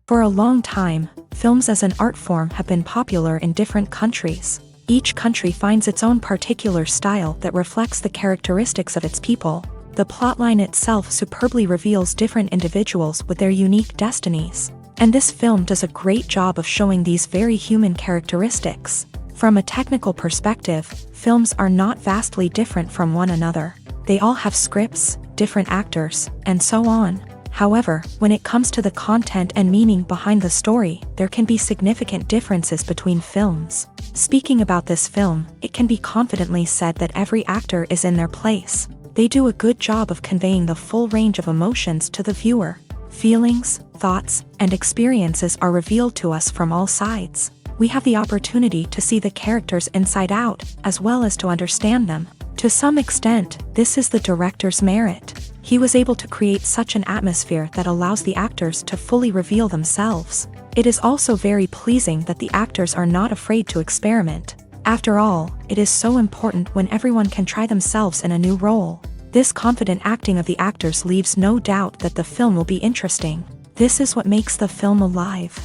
For a long time, films as an art form have been popular in different countries. Each country finds its own particular style that reflects the characteristics of its people. The plotline itself superbly reveals different individuals with their unique destinies. And this film does a great job of showing these very human characteristics. From a technical perspective, films are not vastly different from one another. They all have scripts, different actors, and so on. However, when it comes to the content and meaning behind the story, there can be significant differences between films. Speaking about this film, it can be confidently said that every actor is in their place. They do a good job of conveying the full range of emotions to the viewer. Feelings, thoughts, and experiences are revealed to us from all sides. We have the opportunity to see the characters inside out, as well as to understand them. To some extent, this is the director's merit. He was able to create such an atmosphere that allows the actors to fully reveal themselves. It is also very pleasing that the actors are not afraid to experiment. After all, it is so important when everyone can try themselves in a new role. This confident acting of the actors leaves no doubt that the film will be interesting. This is what makes the film alive.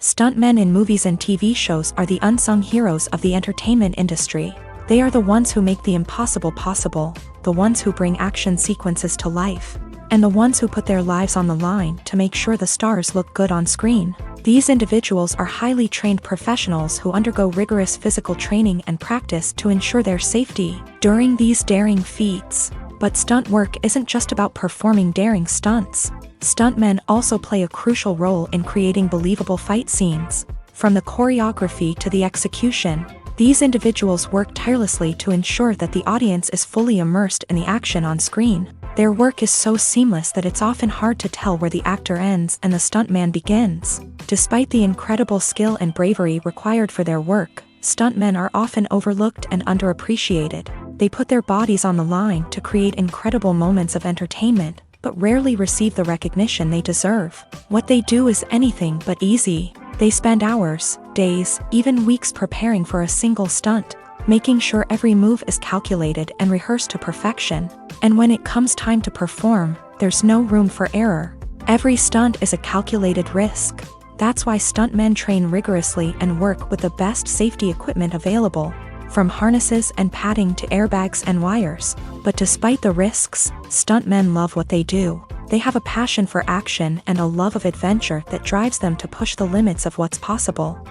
Stuntmen in movies and TV shows are the unsung heroes of the entertainment industry. They are the ones who make the impossible possible, the ones who bring action sequences to life, and the ones who put their lives on the line to make sure the stars look good on screen. These individuals are highly trained professionals who undergo rigorous physical training and practice to ensure their safety during these daring feats. But stunt work isn't just about performing daring stunts. Stuntmen also play a crucial role in creating believable fight scenes. From the choreography to the execution, these individuals work tirelessly to ensure that the audience is fully immersed in the action on screen. Their work is so seamless that it's often hard to tell where the actor ends and the stuntman begins. Despite the incredible skill and bravery required for their work, stuntmen are often overlooked and underappreciated. They put their bodies on the line to create incredible moments of entertainment, but rarely receive the recognition they deserve. What they do is anything but easy. They spend hours, days, even weeks preparing for a single stunt, making sure every move is calculated and rehearsed to perfection. And when it comes time to perform, there's no room for error. Every stunt is a calculated risk. That's why stuntmen train rigorously and work with the best safety equipment available, from harnesses and padding to airbags and wires. But despite the risks, stuntmen love what they do. They have a passion for action and a love of adventure that drives them to push the limits of what's possible.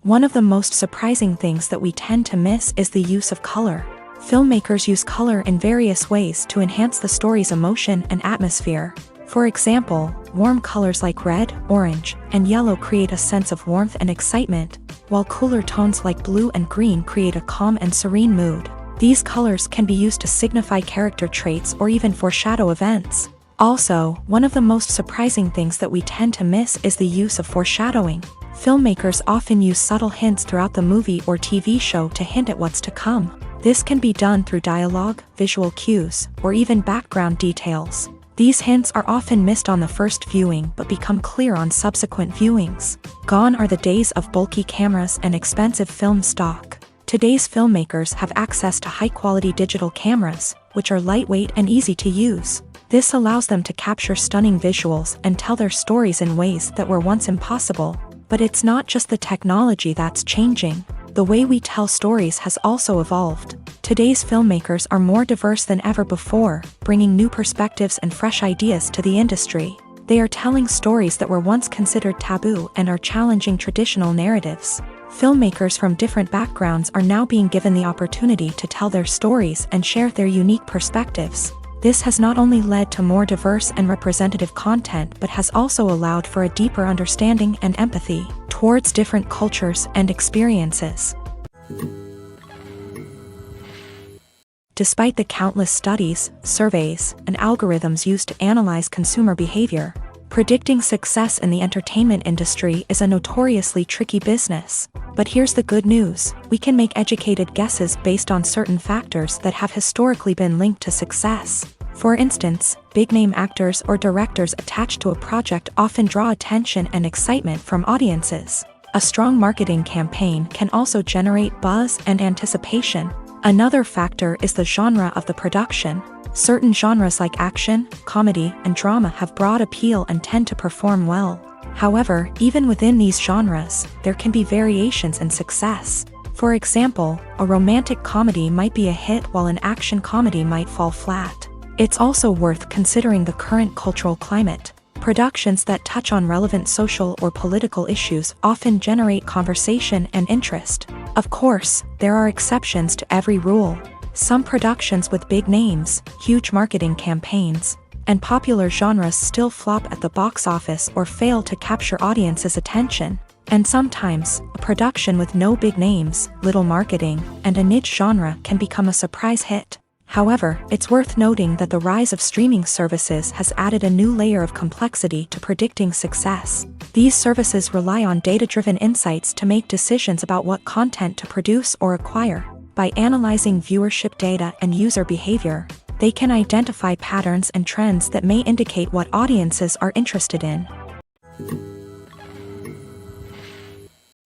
One of the most surprising things that we tend to miss is the use of color. Filmmakers use color in various ways to enhance the story's emotion and atmosphere. For example, warm colors like red, orange, and yellow create a sense of warmth and excitement, while cooler tones like blue and green create a calm and serene mood. These colors can be used to signify character traits or even foreshadow events. Also, one of the most surprising things that we tend to miss is the use of foreshadowing. Filmmakers often use subtle hints throughout the movie or TV show to hint at what's to come. This can be done through dialogue, visual cues, or even background details. These hints are often missed on the first viewing but become clear on subsequent viewings. Gone are the days of bulky cameras and expensive film stock. Today's filmmakers have access to high-quality digital cameras, which are lightweight and easy to use. This allows them to capture stunning visuals and tell their stories in ways that were once impossible. But it's not just the technology that's changing. The way we tell stories has also evolved. Today's filmmakers are more diverse than ever before, bringing new perspectives and fresh ideas to the industry. They are telling stories that were once considered taboo and are challenging traditional narratives. Filmmakers from different backgrounds are now being given the opportunity to tell their stories and share their unique perspectives. This has not only led to more diverse and representative content but has also allowed for a deeper understanding and empathy towards different cultures and experiences. Despite the countless studies, surveys, and algorithms used to analyze consumer behavior, predicting success in the entertainment industry is a notoriously tricky business. But here's the good news: we can make educated guesses based on certain factors that have historically been linked to success. For instance, big-name actors or directors attached to a project often draw attention and excitement from audiences. A strong marketing campaign can also generate buzz and anticipation. Another factor is the genre of the production. Certain genres like action, comedy, and drama have broad appeal and tend to perform well. However, even within these genres, there can be variations in success. For example, a romantic comedy might be a hit while an action comedy might fall flat. It's also worth considering the current cultural climate. Productions that touch on relevant social or political issues often generate conversation and interest. Of course, there are exceptions to every rule. Some productions with big names, huge marketing campaigns, and popular genres still flop at the box office or fail to capture audiences' attention. And sometimes, a production with no big names, little marketing, and a niche genre can become a surprise hit. However, it's worth noting that the rise of streaming services has added a new layer of complexity to predicting success. These services rely on data-driven insights to make decisions about what content to produce or acquire. By analyzing viewership data and user behavior, they can identify patterns and trends that may indicate what audiences are interested in.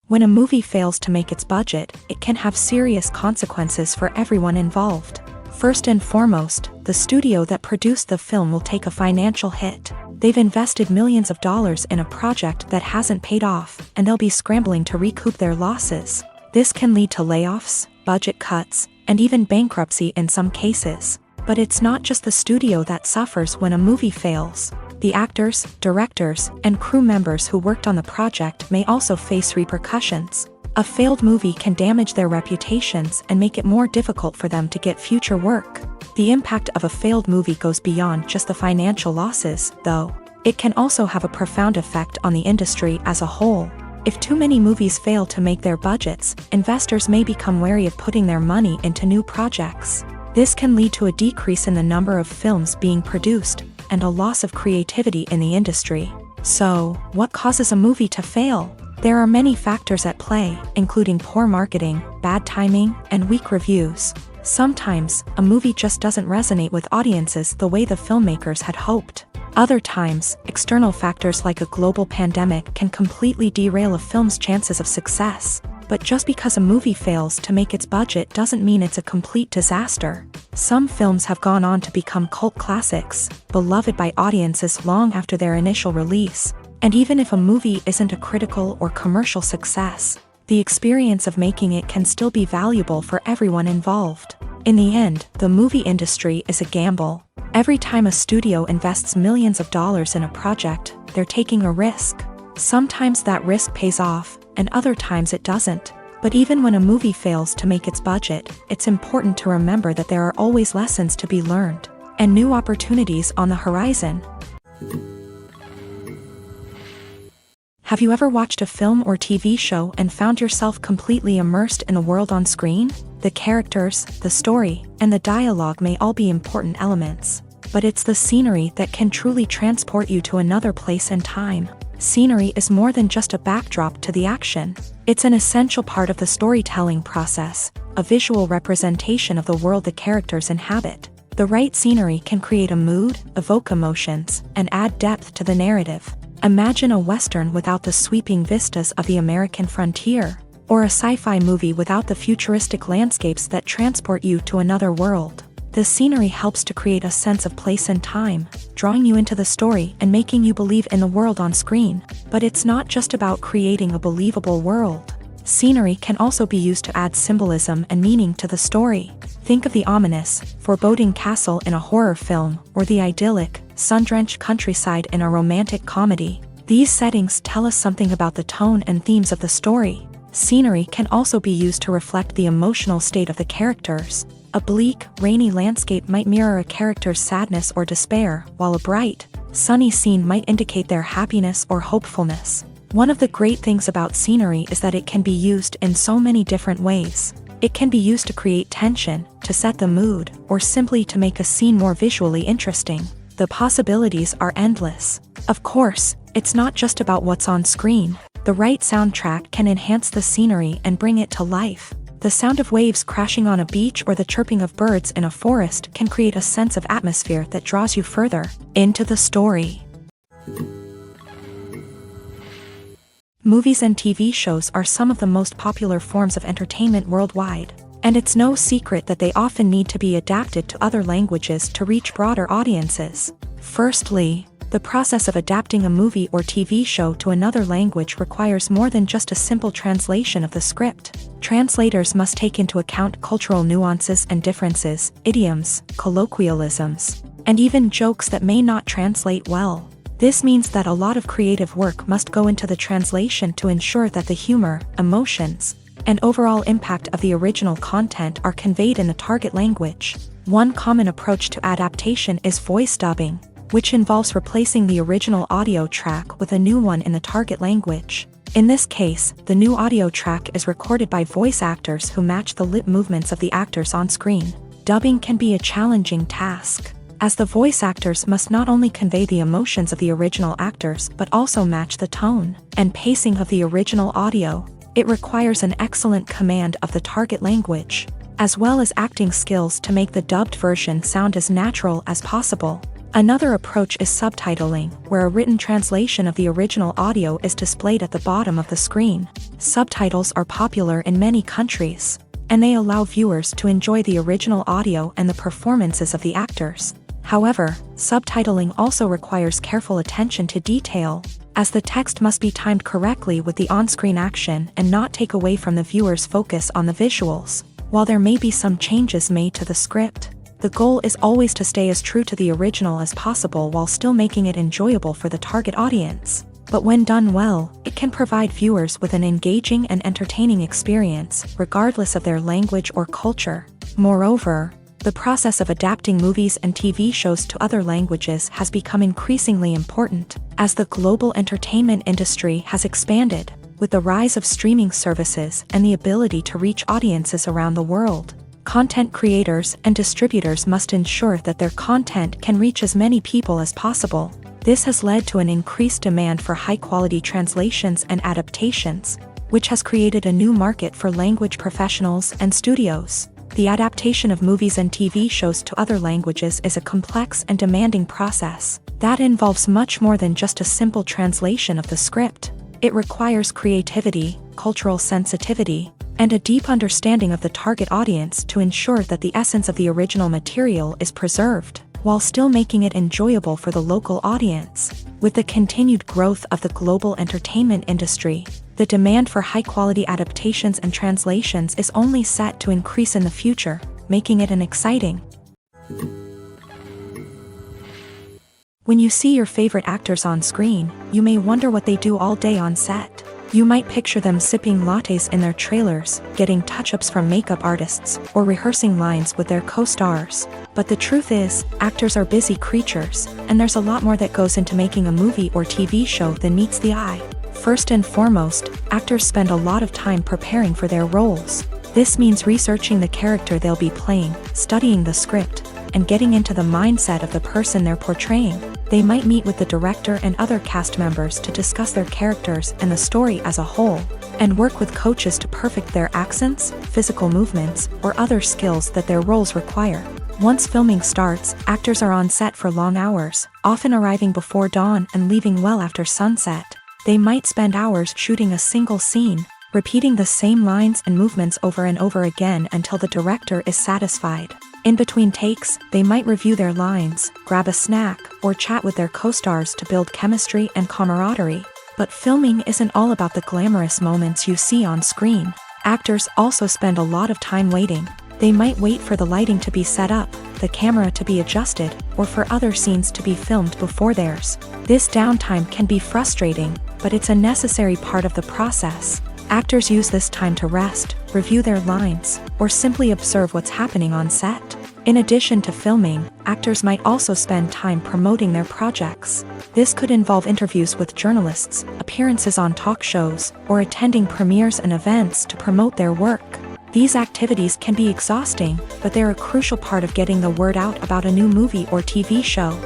When a movie fails to make its budget, it can have serious consequences for everyone involved. First and foremost, the studio that produced the film will take a financial hit. They've invested millions of dollars in a project that hasn't paid off, and they'll be scrambling to recoup their losses. This can lead to layoffs, budget cuts, and even bankruptcy in some cases. But it's not just the studio that suffers when a movie fails. The actors, directors, and crew members who worked on the project may also face repercussions. A failed movie can damage their reputations and make it more difficult for them to get future work. The impact of a failed movie goes beyond just the financial losses, though. It can also have a profound effect on the industry as a whole. If too many movies fail to make their budgets, investors may become wary of putting their money into new projects. This can lead to a decrease in the number of films being produced, and a loss of creativity in the industry. So, what causes a movie to fail? There are many factors at play, including poor marketing, bad timing, and weak reviews. Sometimes, a movie just doesn't resonate with audiences the way the filmmakers had hoped. Other times, external factors like a global pandemic can completely derail a film's chances of success. But just because a movie fails to make its budget doesn't mean it's a complete disaster. Some films have gone on to become cult classics, beloved by audiences long after their initial release. And even if a movie isn't a critical or commercial success, the experience of making it can still be valuable for everyone involved. In the end, the movie industry is a gamble. Every time a studio invests millions of dollars in a project, they're taking a risk. Sometimes that risk pays off, and other times it doesn't. But even when a movie fails to make its budget, it's important to remember that there are always lessons to be learned, and new opportunities on the horizon. Have you ever watched a film or TV show and found yourself completely immersed in the world on screen? The characters, the story, and the dialogue may all be important elements, but it's the scenery that can truly transport you to another place and time. Scenery is more than just a backdrop to the action. It's an essential part of the storytelling process, a visual representation of the world the characters inhabit. The right scenery can create a mood, evoke emotions, and add depth to the narrative. Imagine a Western without the sweeping vistas of the American frontier, or a sci-fi movie without the futuristic landscapes that transport you to another world. The scenery helps to create a sense of place and time, drawing you into the story and making you believe in the world on screen. But it's not just about creating a believable world. Scenery can also be used to add symbolism and meaning to the story. Think of the ominous, foreboding castle in a horror film, or the idyllic, sun-drenched countryside in a romantic comedy. These settings tell us something about the tone and themes of the story. Scenery can also be used to reflect the emotional state of the characters. A bleak, rainy landscape might mirror a character's sadness or despair, while a bright, sunny scene might indicate their happiness or hopefulness. One of the great things about scenery is that it can be used in so many different ways. It can be used to create tension, to set the mood, or simply to make a scene more visually interesting. The possibilities are endless. Of course, it's not just about what's on screen. The right soundtrack can enhance the scenery and bring it to life. The sound of waves crashing on a beach or the chirping of birds in a forest can create a sense of atmosphere that draws you further into the story. Movies and TV shows are some of the most popular forms of entertainment worldwide. And it's no secret that they often need to be adapted to other languages to reach broader audiences. Firstly, the process of adapting a movie or TV show to another language requires more than just a simple translation of the script. Translators must take into account cultural nuances and differences, idioms, colloquialisms, and even jokes that may not translate well. This means that a lot of creative work must go into the translation to ensure that the humor, emotions, and overall impact of the original content are conveyed in the target language. One common approach to adaptation is voice dubbing, which involves replacing the original audio track with a new one in the target language. In this case, the new audio track is recorded by voice actors who match the lip movements of the actors on screen. Dubbing can be a challenging task, as the voice actors must not only convey the emotions of the original actors but also match the tone and pacing of the original audio. It requires an excellent command of the target language, as well as acting skills to make the dubbed version sound as natural as possible. Another approach is subtitling, where a written translation of the original audio is displayed at the bottom of the screen. Subtitles are popular in many countries, and they allow viewers to enjoy the original audio and the performances of the actors. However, subtitling also requires careful attention to detail, as the text must be timed correctly with the on-screen action and not take away from the viewer's focus on the visuals. While there may be some changes made to the script, the goal is always to stay as true to the original as possible while still making it enjoyable for the target audience. But when done well, it can provide viewers with an engaging and entertaining experience, regardless of their language or culture. Moreover, the process of adapting movies and TV shows to other languages has become increasingly important, as the global entertainment industry has expanded, with the rise of streaming services and the ability to reach audiences around the world. Content creators and distributors must ensure that their content can reach as many people as possible. This has led to an increased demand for high-quality translations and adaptations, which has created a new market for language professionals and studios. The adaptation of movies and TV shows to other languages is a complex and demanding process that involves much more than just a simple translation of the script. It requires creativity, cultural sensitivity, and a deep understanding of the target audience to ensure that the essence of the original material is preserved, while still making it enjoyable for the local audience. With the continued growth of the global entertainment industry, the demand for high-quality adaptations and translations is only set to increase in the future, making it an exciting. When you see your favorite actors on screen, you may wonder what they do all day on set. You might picture them sipping lattes in their trailers, getting touch-ups from makeup artists, or rehearsing lines with their co-stars. But the truth is, actors are busy creatures, and there's a lot more that goes into making a movie or TV show than meets the eye. First and foremost, actors spend a lot of time preparing for their roles. This means researching the character they'll be playing, studying the script, and getting into the mindset of the person they're portraying. They might meet with the director and other cast members to discuss their characters and the story as a whole, and work with coaches to perfect their accents, physical movements, or other skills that their roles require. Once filming starts, actors are on set for long hours, often arriving before dawn and leaving well after sunset. They might spend hours shooting a single scene, repeating the same lines and movements over and over again until the director is satisfied. In between takes, they might review their lines, grab a snack, or chat with their co-stars to build chemistry and camaraderie. But filming isn't all about the glamorous moments you see on screen. Actors also spend a lot of time waiting. They might wait for the lighting to be set up, the camera to be adjusted, or for other scenes to be filmed before theirs. This downtime can be frustrating, but it's a necessary part of the process. Actors use this time to rest, review their lines, or simply observe what's happening on set. In addition to filming, actors might also spend time promoting their projects. This could involve interviews with journalists, appearances on talk shows, or attending premieres and events to promote their work. These activities can be exhausting, but they're a crucial part of getting the word out about a new movie or TV show.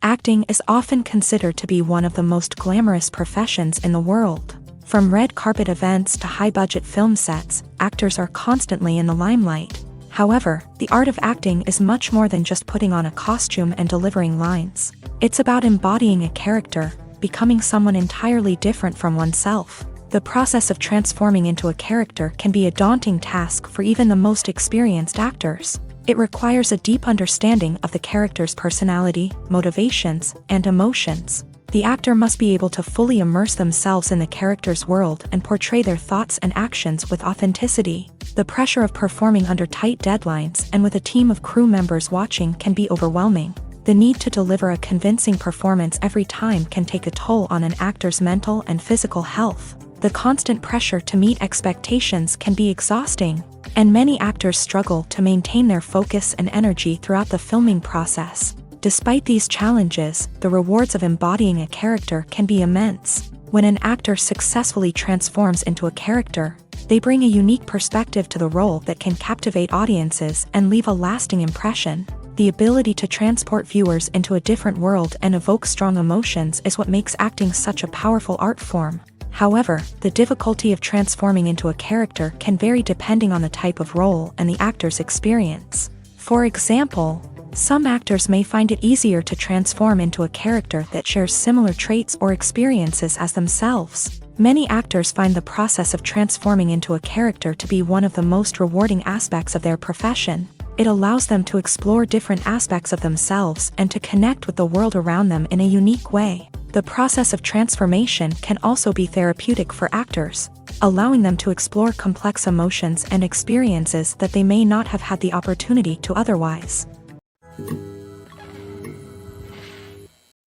Acting is often considered to be one of the most glamorous professions in the world. From red carpet events to high-budget film sets, actors are constantly in the limelight. However, the art of acting is much more than just putting on a costume and delivering lines. It's about embodying a character, becoming someone entirely different from oneself. The process of transforming into a character can be a daunting task for even the most experienced actors. It requires a deep understanding of the character's personality, motivations, and emotions. The actor must be able to fully immerse themselves in the character's world and portray their thoughts and actions with authenticity. The pressure of performing under tight deadlines and with a team of crew members watching can be overwhelming. The need to deliver a convincing performance every time can take a toll on an actor's mental and physical health. The constant pressure to meet expectations can be exhausting, and many actors struggle to maintain their focus and energy throughout the filming process. Despite these challenges, the rewards of embodying a character can be immense. When an actor successfully transforms into a character, they bring a unique perspective to the role that can captivate audiences and leave a lasting impression. The ability to transport viewers into a different world and evoke strong emotions is what makes acting such a powerful art form. However, the difficulty of transforming into a character can vary depending on the type of role and the actor's experience. For example, some actors may find it easier to transform into a character that shares similar traits or experiences as themselves. Many actors find the process of transforming into a character to be one of the most rewarding aspects of their profession. It allows them to explore different aspects of themselves and to connect with the world around them in a unique way. The process of transformation can also be therapeutic for actors, allowing them to explore complex emotions and experiences that they may not have had the opportunity to otherwise.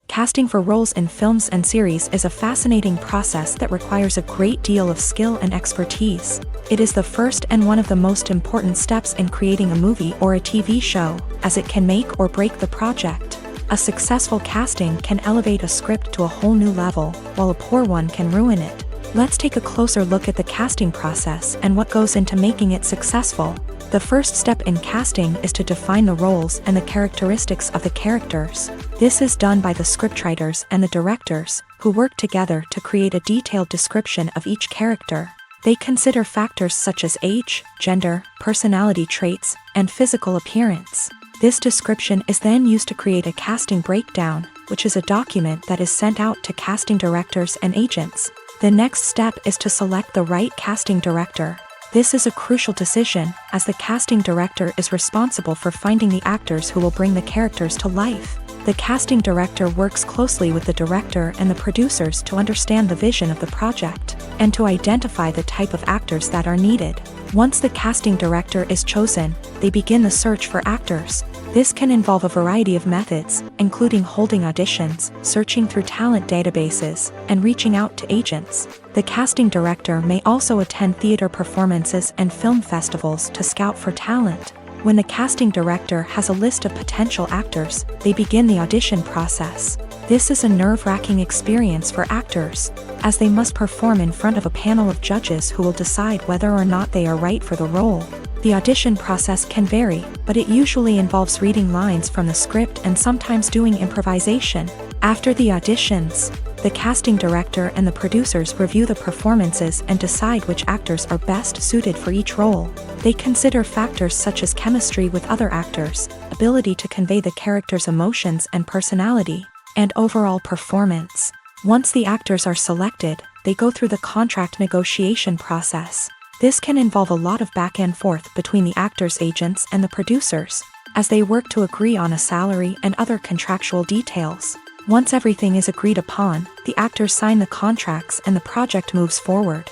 Casting for roles in films and series is a fascinating process that requires a great deal of skill and expertise. It is the first and one of the most important steps in creating a movie or a TV show, as it can make or break the project. A successful casting can elevate a script to a whole new level, while a poor one can ruin it. Let's take a closer look at the casting process and what goes into making it successful. The first step in casting is to define the roles and the characteristics of the characters. This is done by the scriptwriters and the directors, who work together to create a detailed description of each character. They consider factors such as age, gender, personality traits, and physical appearance. This description is then used to create a casting breakdown, which is a document that is sent out to casting directors and agents. The next step is to select the right casting director. This is a crucial decision, as the casting director is responsible for finding the actors who will bring the characters to life. The casting director works closely with the director and the producers to understand the vision of the project, and to identify the type of actors that are needed. Once the casting director is chosen, they begin the search for actors. This can involve a variety of methods, including holding auditions, searching through talent databases, and reaching out to agents. The casting director may also attend theater performances and film festivals to scout for talent. When the casting director has a list of potential actors, they begin the audition process. This is a nerve-wracking experience for actors, as they must perform in front of a panel of judges who will decide whether or not they are right for the role. The audition process can vary, but it usually involves reading lines from the script and sometimes doing improvisation. After the auditions, the casting director and the producers review the performances and decide which actors are best suited for each role. They consider factors such as chemistry with other actors, ability to convey the character's emotions and personality, and overall performance. Once the actors are selected, they go through the contract negotiation process. This can involve a lot of back and forth between the actors' agents and the producers, as they work to agree on a salary and other contractual details. Once everything is agreed upon, the actors sign the contracts and the project moves forward.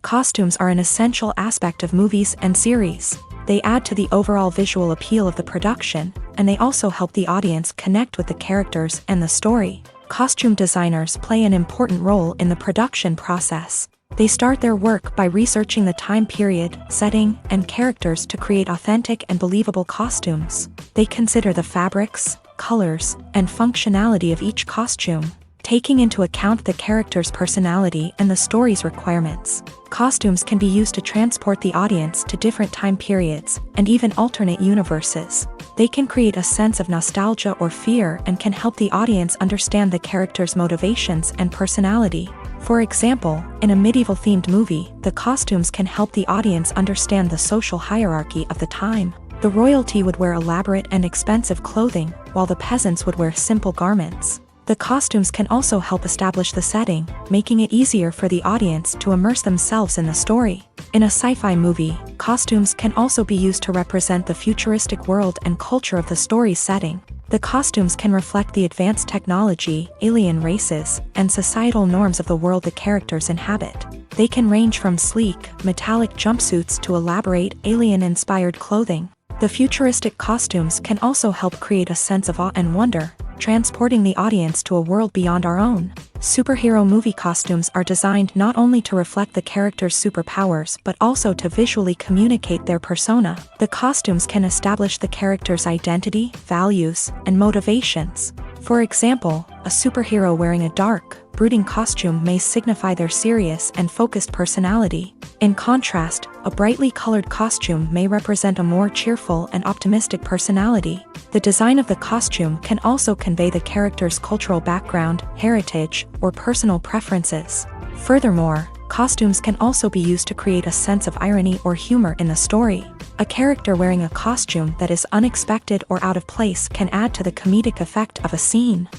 Costumes are an essential aspect of movies and series. They add to the overall visual appeal of the production, and they also help the audience connect with the characters and the story. Costume designers play an important role in the production process. They start their work by researching the time period, setting, and characters to create authentic and believable costumes. They consider the fabrics, colors, and functionality of each costume, taking into account the character's personality and the story's requirements. Costumes can be used to transport the audience to different time periods, and even alternate universes. They can create a sense of nostalgia or fear and can help the audience understand the character's motivations and personality. For example, in a medieval-themed movie, the costumes can help the audience understand the social hierarchy of the time. The royalty would wear elaborate and expensive clothing, while the peasants would wear simple garments. The costumes can also help establish the setting, making it easier for the audience to immerse themselves in the story. In a sci-fi movie, costumes can also be used to represent the futuristic world and culture of the story's setting. The costumes can reflect the advanced technology, alien races, and societal norms of the world the characters inhabit. They can range from sleek, metallic jumpsuits to elaborate, alien-inspired clothing. The futuristic costumes can also help create a sense of awe and wonder, transporting the audience to a world beyond our own. Superhero movie costumes are designed not only to reflect the character's superpowers but also to visually communicate their persona. The costumes can establish the character's identity, values, and motivations. For example, a superhero wearing a dark, brooding costume may signify their serious and focused personality. In contrast, a brightly colored costume may represent a more cheerful and optimistic personality. The design of the costume can also convey the character's cultural background, heritage, or personal preferences. Furthermore, costumes can also be used to create a sense of irony or humor in the story. A character wearing a costume that is unexpected or out of place can add to the comedic effect of a scene.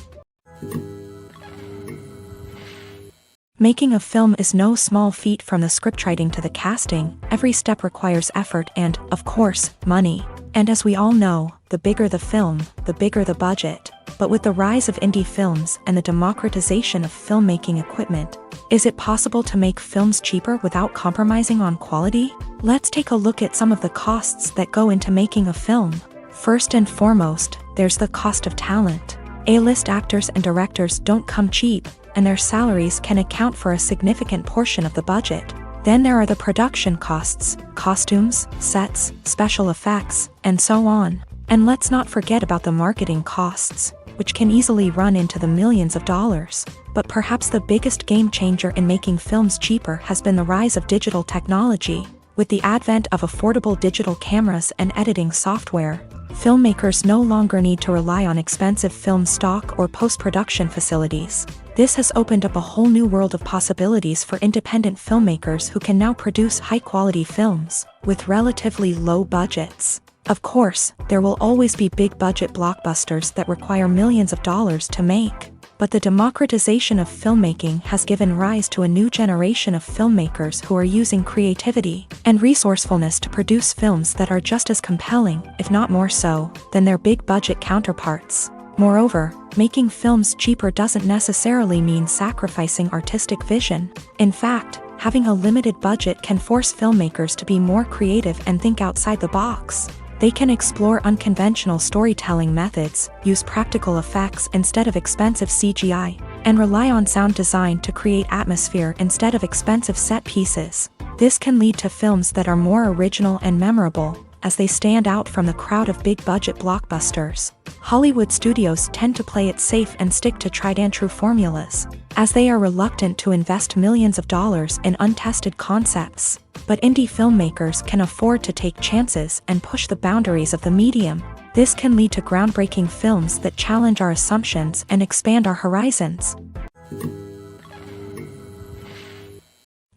Making a film is no small feat. From the scriptwriting to the casting, every step requires effort and, of course, money. And as we all know, the bigger the film, the bigger the budget. But with the rise of indie films and the democratization of filmmaking equipment, is it possible to make films cheaper without compromising on quality? Let's take a look at some of the costs that go into making a film. First and foremost, there's the cost of talent. A-list actors and directors don't come cheap, and their salaries can account for a significant portion of the budget. Then there are the production costs, costumes, sets, special effects, and so on. And let's not forget about the marketing costs, which can easily run into the millions of dollars. But perhaps the biggest game changer in making films cheaper has been the rise of digital technology. With the advent of affordable digital cameras and editing software, filmmakers no longer need to rely on expensive film stock or post-production facilities. This has opened up a whole new world of possibilities for independent filmmakers who can now produce high-quality films with relatively low budgets. Of course, there will always be big-budget blockbusters that require millions of dollars to make. But the democratization of filmmaking has given rise to a new generation of filmmakers who are using creativity and resourcefulness to produce films that are just as compelling, if not more so, than their big-budget counterparts. Moreover, making films cheaper doesn't necessarily mean sacrificing artistic vision. In fact, having a limited budget can force filmmakers to be more creative and think outside the box. They can explore unconventional storytelling methods, use practical effects instead of expensive CGI, and rely on sound design to create atmosphere instead of expensive set pieces. This can lead to films that are more original and memorable, as they stand out from the crowd of big-budget blockbusters. Hollywood studios tend to play it safe and stick to tried-and-true formulas, as they are reluctant to invest millions of dollars in untested concepts. But indie filmmakers can afford to take chances and push the boundaries of the medium. This can lead to groundbreaking films that challenge our assumptions and expand our horizons.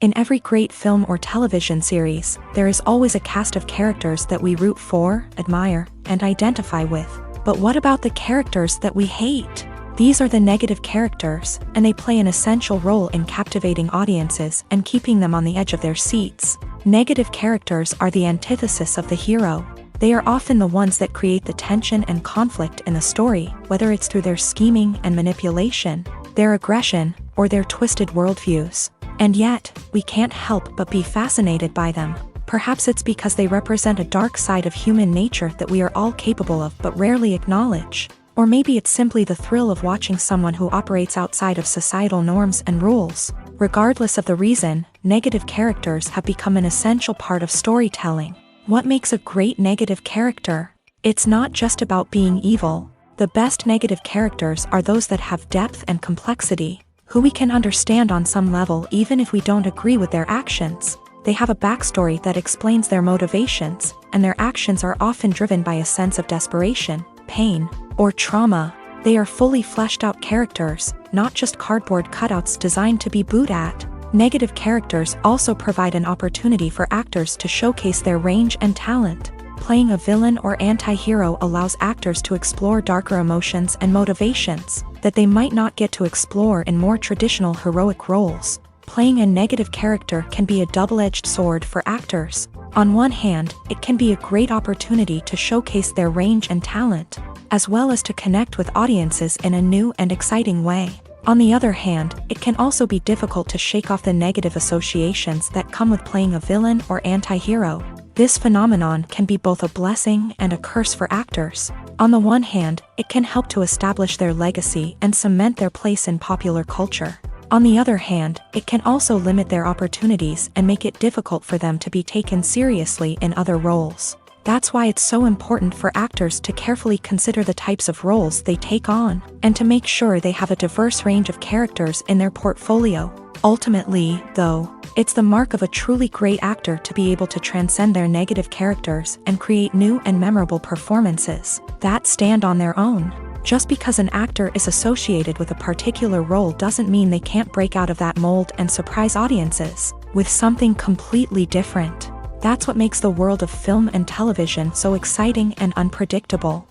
In every great film or television series, there is always a cast of characters that we root for, admire, and identify with. But what about the characters that we hate? These are the negative characters, and they play an essential role in captivating audiences and keeping them on the edge of their seats. Negative characters are the antithesis of the hero. They are often the ones that create the tension and conflict in the story, whether it's through their scheming and manipulation, their aggression, or their twisted worldviews. And yet, we can't help but be fascinated by them. Perhaps it's because they represent a dark side of human nature that we are all capable of but rarely acknowledge. Or maybe it's simply the thrill of watching someone who operates outside of societal norms and rules. Regardless of the reason, negative characters have become an essential part of storytelling. What makes a great negative character? It's not just about being evil. The best negative characters are those that have depth and complexity, who we can understand on some level even if we don't agree with their actions. They have a backstory that explains their motivations, and their actions are often driven by a sense of desperation, pain, or trauma. They are fully fleshed out characters, not just cardboard cutouts designed to be booed at. Negative characters also provide an opportunity for actors to showcase their range and talent. Playing a villain or anti-hero allows actors to explore darker emotions and motivations that they might not get to explore in more traditional heroic roles. Playing a negative character can be a double-edged sword for actors. On one hand, it can be a great opportunity to showcase their range and talent, as well as to connect with audiences in a new and exciting way. On the other hand, it can also be difficult to shake off the negative associations that come with playing a villain or anti-hero. This phenomenon can be both a blessing and a curse for actors. On the one hand, it can help to establish their legacy and cement their place in popular culture. On the other hand, it can also limit their opportunities and make it difficult for them to be taken seriously in other roles. That's why it's so important for actors to carefully consider the types of roles they take on, and to make sure they have a diverse range of characters in their portfolio. Ultimately, though, it's the mark of a truly great actor to be able to transcend their negative characters and create new and memorable performances that stand on their own. Just because an actor is associated with a particular role doesn't mean they can't break out of that mold and surprise audiences with something completely different. That's what makes the world of film and television so exciting and unpredictable.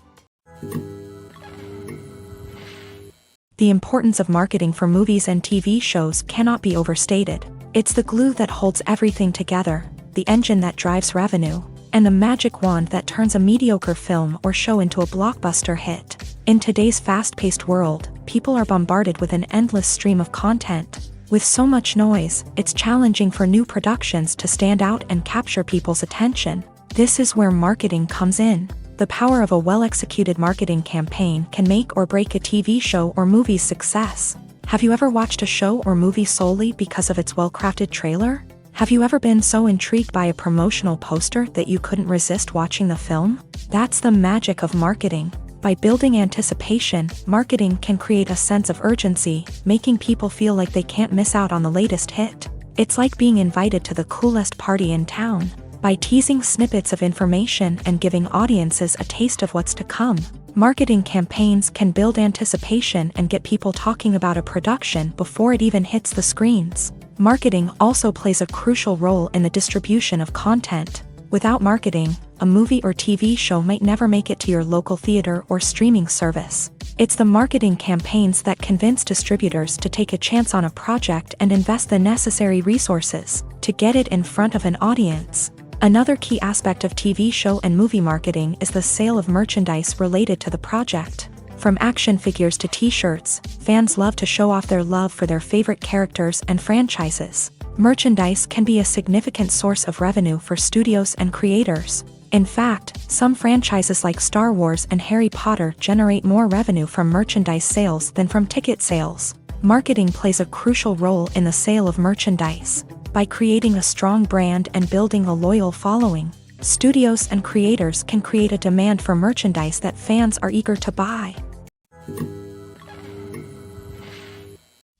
The importance of marketing for movies and TV shows cannot be overstated. It's the glue that holds everything together, the engine that drives revenue, and the magic wand that turns a mediocre film or show into a blockbuster hit. In today's fast-paced world, people are bombarded with an endless stream of content. With so much noise, it's challenging for new productions to stand out and capture people's attention. This is where marketing comes in. The power of a well-executed marketing campaign can make or break a TV show or movie's success. Have you ever watched a show or movie solely because of its well-crafted trailer? Have you ever been so intrigued by a promotional poster that you couldn't resist watching the film? That's the magic of marketing. By building anticipation, marketing can create a sense of urgency, making people feel like they can't miss out on the latest hit. It's like being invited to the coolest party in town. By teasing snippets of information and giving audiences a taste of what's to come, marketing campaigns can build anticipation and get people talking about a production before it even hits the screens. Marketing also plays a crucial role in the distribution of content. Without marketing, a movie or TV show might never make it to your local theater or streaming service. It's the marketing campaigns that convince distributors to take a chance on a project and invest the necessary resources to get it in front of an audience. Another key aspect of TV show and movie marketing is the sale of merchandise related to the project. From action figures to t-shirts, fans love to show off their love for their favorite characters and franchises. Merchandise can be a significant source of revenue for studios and creators. In fact, some franchises like Star Wars and Harry Potter generate more revenue from merchandise sales than from ticket sales. Marketing plays a crucial role in the sale of merchandise. By creating a strong brand and building a loyal following, studios and creators can create a demand for merchandise that fans are eager to buy.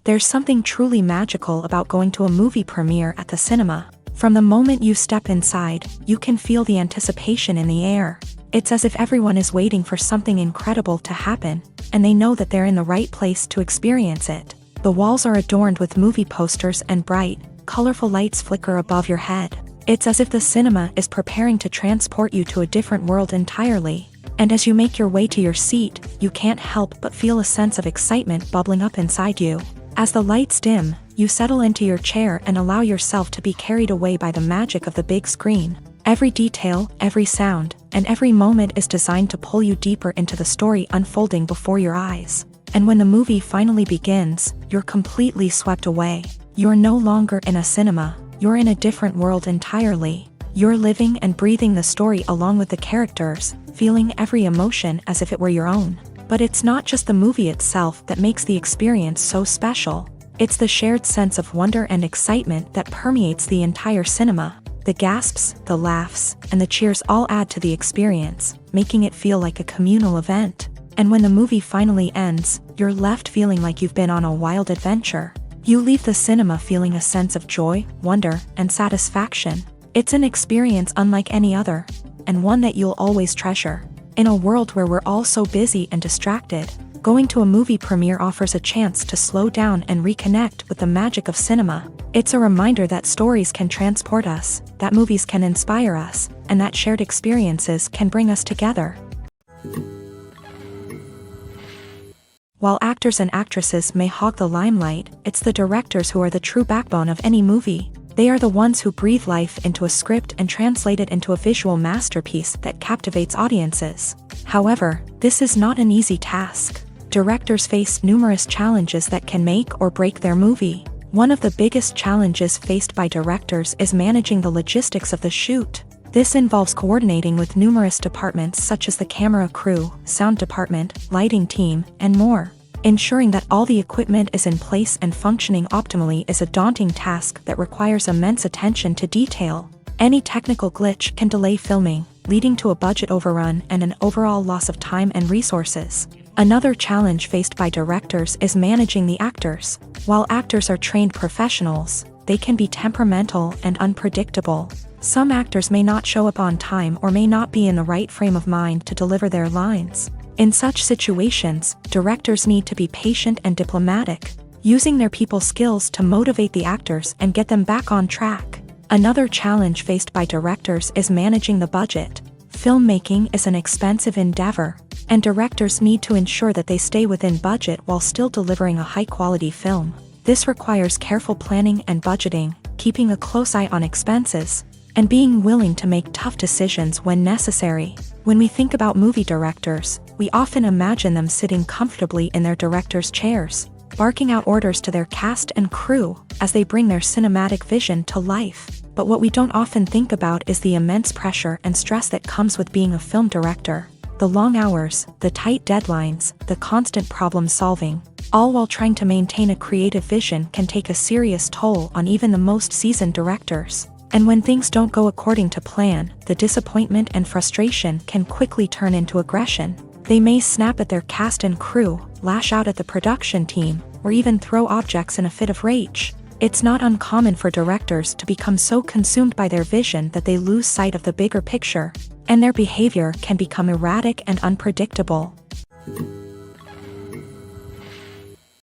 There's something truly magical about going to a movie premiere at the cinema. From the moment you step inside, you can feel the anticipation in the air. It's as if everyone is waiting for something incredible to happen, and they know that they're in the right place to experience it. The walls are adorned with movie posters and bright, colorful lights flicker above your head. It's as if the cinema is preparing to transport you to a different world entirely. And as you make your way to your seat, you can't help but feel a sense of excitement bubbling up inside you. As the lights dim, you settle into your chair and allow yourself to be carried away by the magic of the big screen. Every detail, every sound, and every moment is designed to pull you deeper into the story unfolding before your eyes. And when the movie finally begins, you're completely swept away. You're no longer in a cinema, you're in a different world entirely. You're living and breathing the story along with the characters, feeling every emotion as if it were your own. But it's not just the movie itself that makes the experience so special. It's the shared sense of wonder and excitement that permeates the entire cinema. The gasps, the laughs, and the cheers all add to the experience, making it feel like a communal event. And when the movie finally ends, you're left feeling like you've been on a wild adventure. You leave the cinema feeling a sense of joy, wonder, and satisfaction. It's an experience unlike any other, and one that you'll always treasure. In a world where we're all so busy and distracted, Going to a movie premiere offers a chance to slow down and reconnect with the magic of cinema. It's a reminder that stories can transport us, that movies can inspire us, and that shared experiences can bring us together. While actors and actresses may hog the limelight, it's the directors who are the true backbone of any movie. They are the ones who breathe life into a script and translate it into a visual masterpiece that captivates audiences. However, this is not an easy task. Directors face numerous challenges that can make or break their movie. One of the biggest challenges faced by directors is managing the logistics of the shoot. This involves coordinating with numerous departments such as the camera crew, sound department, lighting team, and more. Ensuring that all the equipment is in place and functioning optimally is a daunting task that requires immense attention to detail. Any technical glitch can delay filming, leading to a budget overrun and an overall loss of time and resources. Another challenge faced by directors is managing the actors. While actors are trained professionals, they can be temperamental and unpredictable. Some actors may not show up on time or may not be in the right frame of mind to deliver their lines. In such situations, directors need to be patient and diplomatic, using their people skills to motivate the actors and get them back on track. Another challenge faced by directors is managing the budget. Filmmaking is an expensive endeavor, and directors need to ensure that they stay within budget while still delivering a high-quality film. This requires careful planning and budgeting, keeping a close eye on expenses, and being willing to make tough decisions when necessary. When we think about movie directors, we often imagine them sitting comfortably in their director's chairs, barking out orders to their cast and crew as they bring their cinematic vision to life. But what we don't often think about is the immense pressure and stress that comes with being a film director. The long hours, the tight deadlines, the constant problem solving, all while trying to maintain a creative vision can take a serious toll on even the most seasoned directors. And when things don't go according to plan, the disappointment and frustration can quickly turn into aggression. They may snap at their cast and crew, lash out at the production team, or even throw objects in a fit of rage. It's not uncommon for directors to become so consumed by their vision that they lose sight of the bigger picture, and their behavior can become erratic and unpredictable.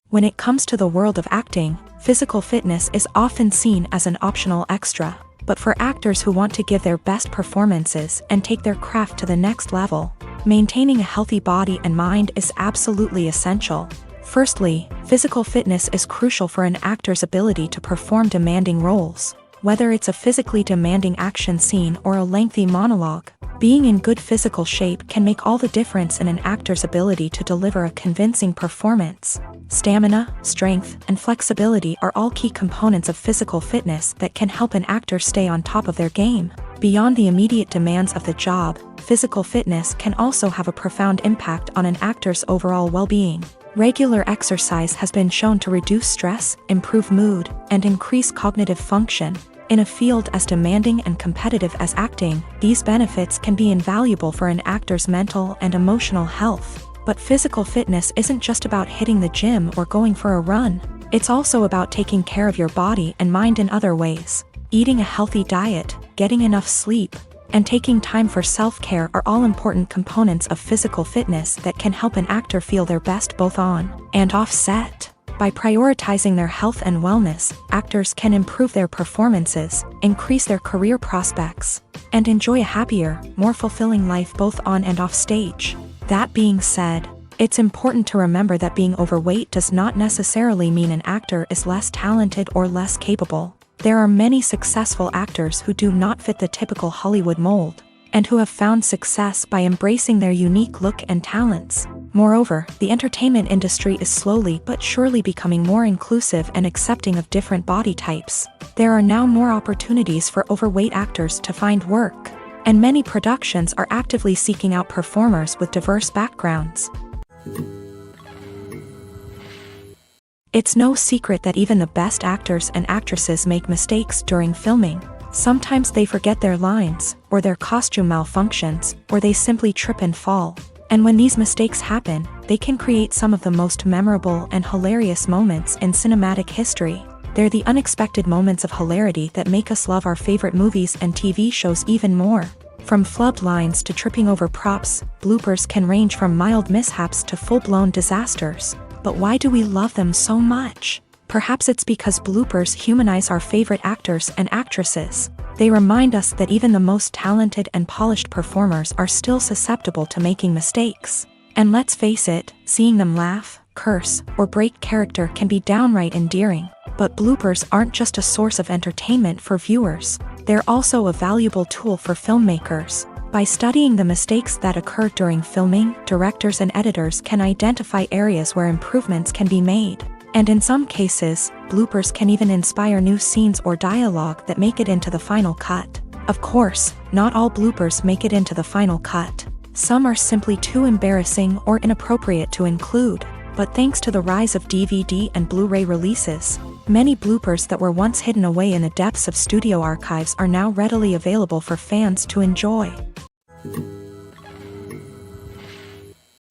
When it comes to the world of acting, physical fitness is often seen as an optional extra. But for actors who want to give their best performances and take their craft to the next level, maintaining a healthy body and mind is absolutely essential. Firstly, physical fitness is crucial for an actor's ability to perform demanding roles. Whether it's a physically demanding action scene or a lengthy monologue, being in good physical shape can make all the difference in an actor's ability to deliver a convincing performance. Stamina, strength, and flexibility are all key components of physical fitness that can help an actor stay on top of their game. Beyond the immediate demands of the job, physical fitness can also have a profound impact on an actor's overall well-being. Regular exercise has been shown to reduce stress, improve mood, and increase cognitive function. In a field as demanding and competitive as acting, these benefits can be invaluable for an actor's mental and emotional health. But physical fitness isn't just about hitting the gym or going for a run. It's also about taking care of your body and mind in other ways. Eating a healthy diet, getting enough sleep, and taking time for self-care are all important components of physical fitness that can help an actor feel their best both on and off set. By prioritizing their health and wellness, actors can improve their performances, increase their career prospects, and enjoy a happier, more fulfilling life both on and off stage. That being said, it's important to remember that being overweight does not necessarily mean an actor is less talented or less capable. There are many successful actors who do not fit the typical Hollywood mold, and who have found success by embracing their unique look and talents. Moreover, the entertainment industry is slowly but surely becoming more inclusive and accepting of different body types. There are now more opportunities for overweight actors to find work, and many productions are actively seeking out performers with diverse backgrounds. It's no secret that even the best actors and actresses make mistakes during filming. Sometimes they forget their lines, or their costume malfunctions, or they simply trip and fall. And when these mistakes happen, they can create some of the most memorable and hilarious moments in cinematic history. They're the unexpected moments of hilarity that make us love our favorite movies and TV shows even more. From flubbed lines to tripping over props, bloopers can range from mild mishaps to full-blown disasters. But why do we love them so much? Perhaps it's because bloopers humanize our favorite actors and actresses. They remind us that even the most talented and polished performers are still susceptible to making mistakes. And let's face it, seeing them laugh, curse, or break character can be downright endearing. But bloopers aren't just a source of entertainment for viewers. They're also a valuable tool for filmmakers. By studying the mistakes that occur during filming, directors and editors can identify areas where improvements can be made. And in some cases, bloopers can even inspire new scenes or dialogue that make it into the final cut. Of course, not all bloopers make it into the final cut. Some are simply too embarrassing or inappropriate to include. But thanks to the rise of DVD and Blu-ray releases, many bloopers that were once hidden away in the depths of studio archives are now readily available for fans to enjoy.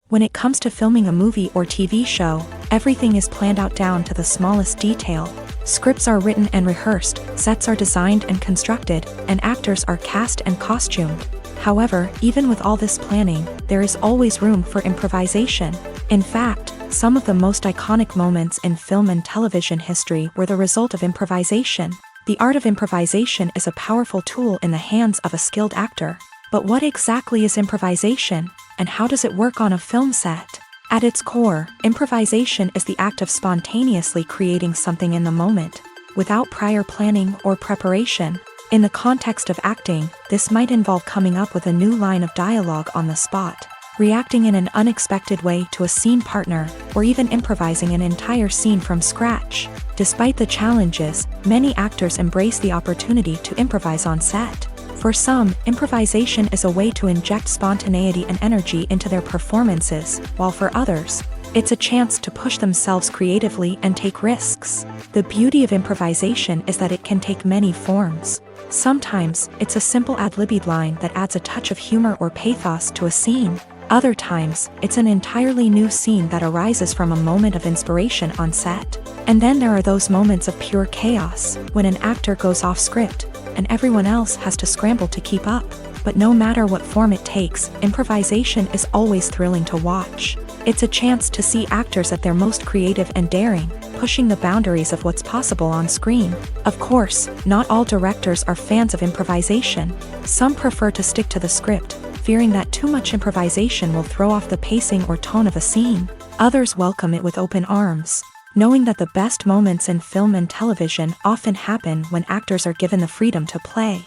When it comes to filming a movie or TV show, everything is planned out down to the smallest detail. Scripts are written and rehearsed, sets are designed and constructed, and actors are cast and costumed. However, even with all this planning, there is always room for improvisation. In fact, some of the most iconic moments in film and television history were the result of improvisation. The art of improvisation is a powerful tool in the hands of a skilled actor. But what exactly is improvisation, and how does it work on a film set? At its core, improvisation is the act of spontaneously creating something in the moment, without prior planning or preparation. In the context of acting, this might involve coming up with a new line of dialogue on the spot, reacting in an unexpected way to a scene partner, or even improvising an entire scene from scratch. Despite the challenges, many actors embrace the opportunity to improvise on set. For some, improvisation is a way to inject spontaneity and energy into their performances, while for others, it's a chance to push themselves creatively and take risks. The beauty of improvisation is that it can take many forms. Sometimes, it's a simple ad-libbed line that adds a touch of humor or pathos to a scene. Other times, it's an entirely new scene that arises from a moment of inspiration on set. And then there are those moments of pure chaos, when an actor goes off script, and everyone else has to scramble to keep up. But no matter what form it takes, improvisation is always thrilling to watch. It's a chance to see actors at their most creative and daring, pushing the boundaries of what's possible on screen. Of course, not all directors are fans of improvisation. Some prefer to stick to the script, fearing that too much improvisation will throw off the pacing or tone of a scene. Others welcome it with open arms, knowing that the best moments in film and television often happen when actors are given the freedom to play.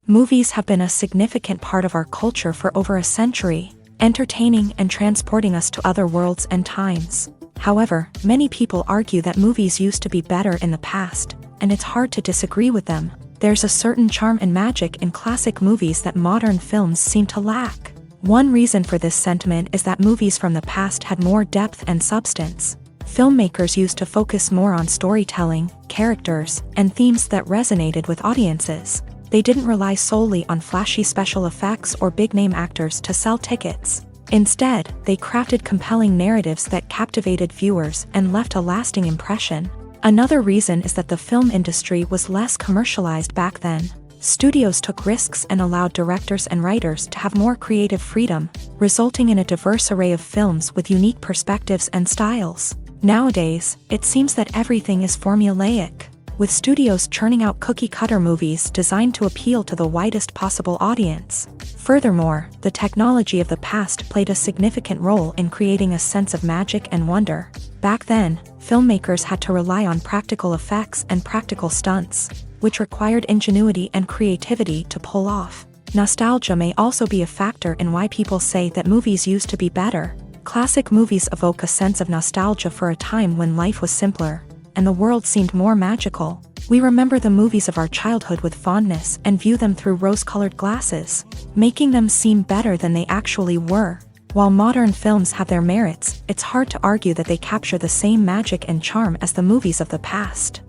Movies have been a significant part of our culture for over a century, entertaining and transporting us to other worlds and times. However, many people argue that movies used to be better in the past, and it's hard to disagree with them. There's a certain charm and magic in classic movies that modern films seem to lack. One reason for this sentiment is that movies from the past had more depth and substance. Filmmakers used to focus more on storytelling, characters, and themes that resonated with audiences. They didn't rely solely on flashy special effects or big-name actors to sell tickets. Instead, they crafted compelling narratives that captivated viewers and left a lasting impression. Another reason is that the film industry was less commercialized back then. Studios took risks and allowed directors and writers to have more creative freedom, resulting in a diverse array of films with unique perspectives and styles. Nowadays, it seems that everything is formulaic, with studios churning out cookie-cutter movies designed to appeal to the widest possible audience. Furthermore, the technology of the past played a significant role in creating a sense of magic and wonder. Back then, filmmakers had to rely on practical effects and practical stunts, which required ingenuity and creativity to pull off. Nostalgia may also be a factor in why people say that movies used to be better. Classic movies evoke a sense of nostalgia for a time when life was simpler, and the world seemed more magical. We remember the movies of our childhood with fondness and view them through rose-colored glasses, making them seem better than they actually were. While modern films have their merits, it's hard to argue that they capture the same magic and charm as the movies of the past.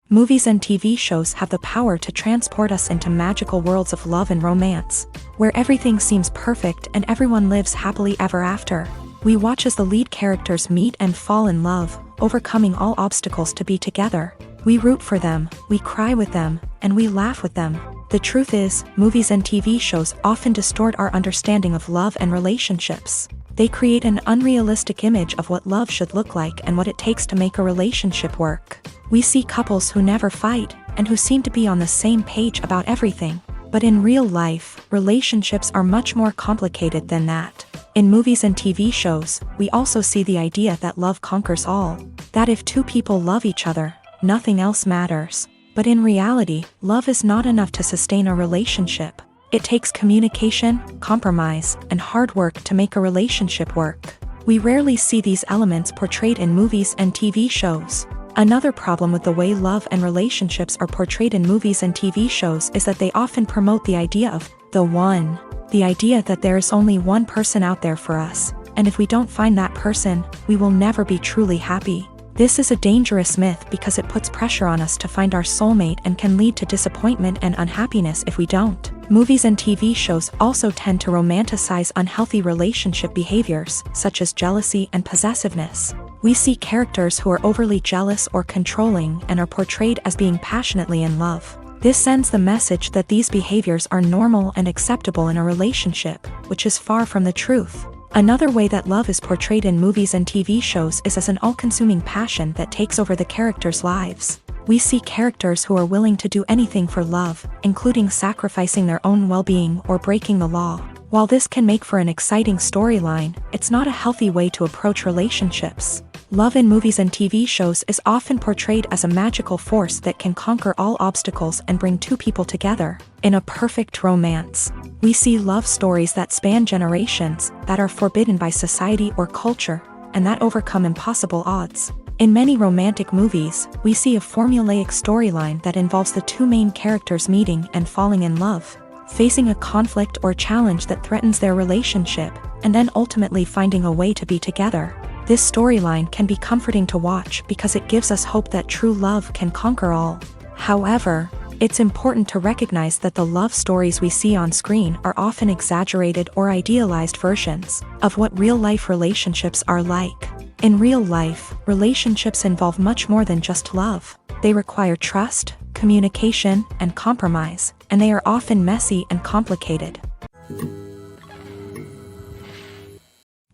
Movies and TV shows have the power to transport us into magical worlds of love and romance, where everything seems perfect and everyone lives happily ever after. We watch as the lead characters meet and fall in love, overcoming all obstacles to be together. We root for them, we cry with them, and we laugh with them. The truth is, movies and TV shows often distort our understanding of love and relationships. They create an unrealistic image of what love should look like and what it takes to make a relationship work. We see couples who never fight, and who seem to be on the same page about everything. But in real life, relationships are much more complicated than that. In movies and TV shows, we also see the idea that love conquers all. That if two people love each other, nothing else matters. But in reality, love is not enough to sustain a relationship. It takes communication, compromise, and hard work to make a relationship work. We rarely see these elements portrayed in movies and TV shows. Another problem with the way love and relationships are portrayed in movies and TV shows is that they often promote the idea of the one. The idea that there is only one person out there for us, and if we don't find that person, we will never be truly happy. This is a dangerous myth because it puts pressure on us to find our soulmate and can lead to disappointment and unhappiness if we don't. Movies and TV shows also tend to romanticize unhealthy relationship behaviors, such as jealousy and possessiveness. We see characters who are overly jealous or controlling and are portrayed as being passionately in love. This sends the message that these behaviors are normal and acceptable in a relationship, which is far from the truth. Another way that love is portrayed in movies and TV shows is as an all-consuming passion that takes over the characters' lives. We see characters who are willing to do anything for love, including sacrificing their own well-being or breaking the law. While this can make for an exciting storyline, it's not a healthy way to approach relationships. Love in movies and TV shows is often portrayed as a magical force that can conquer all obstacles and bring two people together. In a perfect romance, we see love stories that span generations, that are forbidden by society or culture, and that overcome impossible odds. In many romantic movies, we see a formulaic storyline that involves the two main characters meeting and falling in love, facing a conflict or challenge that threatens their relationship, and then ultimately finding a way to be together. This storyline can be comforting to watch because it gives us hope that true love can conquer all. However, it's important to recognize that the love stories we see on screen are often exaggerated or idealized versions of what real-life relationships are like. In real life, relationships involve much more than just love. They require trust, communication, and compromise, and they are often messy and complicated.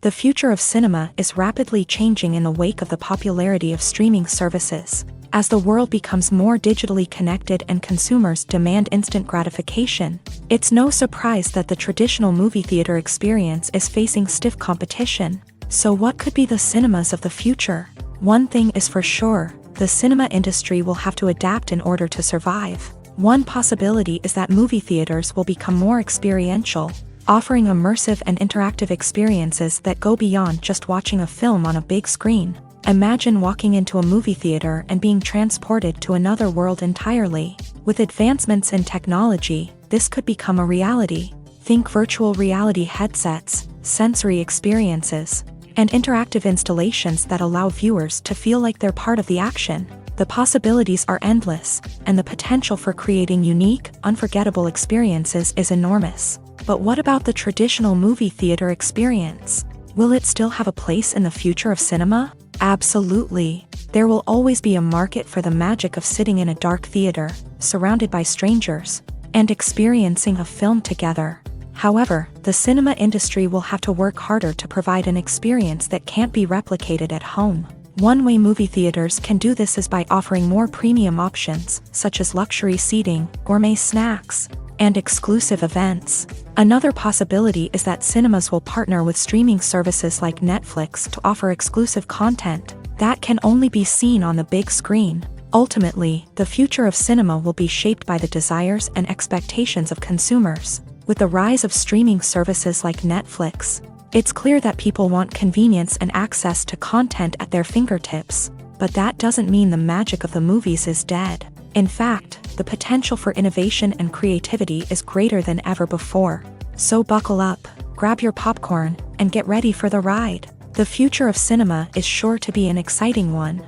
The future of cinema is rapidly changing in the wake of the popularity of streaming services. As the world becomes more digitally connected and consumers demand instant gratification, it's no surprise that the traditional movie theater experience is facing stiff competition. So what could be the cinemas of the future? One thing is for sure, the cinema industry will have to adapt in order to survive. One possibility is that movie theaters will become more experiential, offering immersive and interactive experiences that go beyond just watching a film on a big screen. Imagine walking into a movie theater and being transported to another world entirely. With advancements in technology, this could become a reality. Think virtual reality headsets, sensory experiences, and interactive installations that allow viewers to feel like they're part of the action. The possibilities are endless, and the potential for creating unique, unforgettable experiences is enormous. But what about the traditional movie theater experience? Will it still have a place in the future of cinema? Absolutely. There will always be a market for the magic of sitting in a dark theater, surrounded by strangers, and experiencing a film together. However, the cinema industry will have to work harder to provide an experience that can't be replicated at home. One way movie theaters can do this is by offering more premium options, such as luxury seating, gourmet snacks, and exclusive events. Another possibility is that cinemas will partner with streaming services like Netflix to offer exclusive content that can only be seen on the big screen. Ultimately, the future of cinema will be shaped by the desires and expectations of consumers. With the rise of streaming services like Netflix, it's clear that people want convenience and access to content at their fingertips. But that doesn't mean the magic of the movies is dead. In fact, the potential for innovation and creativity is greater than ever before. So buckle up, grab your popcorn, and get ready for the ride. The future of cinema is sure to be an exciting one.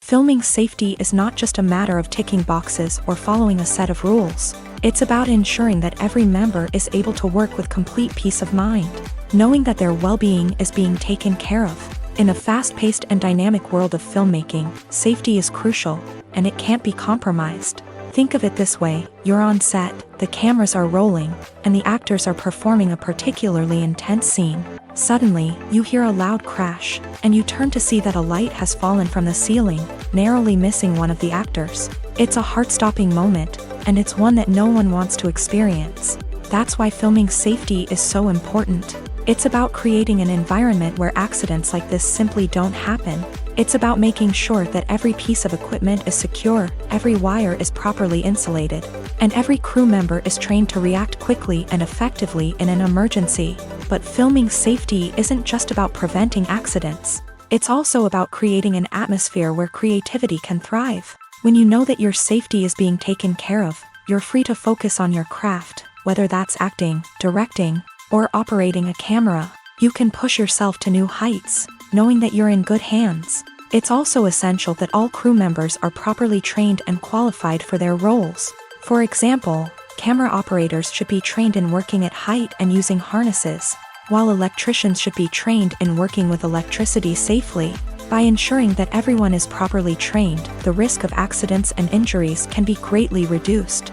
Filming safety is not just a matter of ticking boxes or following a set of rules. It's about ensuring that every member is able to work with complete peace of mind, knowing that their well-being is being taken care of. In a fast-paced and dynamic world of filmmaking, safety is crucial, and it can't be compromised. Think of it this way: you're on set, the cameras are rolling, and the actors are performing a particularly intense scene. Suddenly, you hear a loud crash, and you turn to see that a light has fallen from the ceiling, narrowly missing one of the actors. It's a heart-stopping moment, and it's one that no one wants to experience. That's why filming safety is so important. It's about creating an environment where accidents like this simply don't happen. It's about making sure that every piece of equipment is secure, every wire is properly insulated, and every crew member is trained to react quickly and effectively in an emergency. But filming safety isn't just about preventing accidents. It's also about creating an atmosphere where creativity can thrive. When you know that your safety is being taken care of, you're free to focus on your craft, whether that's acting, directing, or operating a camera. You can push yourself to new heights, knowing that you're in good hands. It's also essential that all crew members are properly trained and qualified for their roles. For example, camera operators should be trained in working at height and using harnesses, while electricians should be trained in working with electricity safely. By ensuring that everyone is properly trained, the risk of accidents and injuries can be greatly reduced.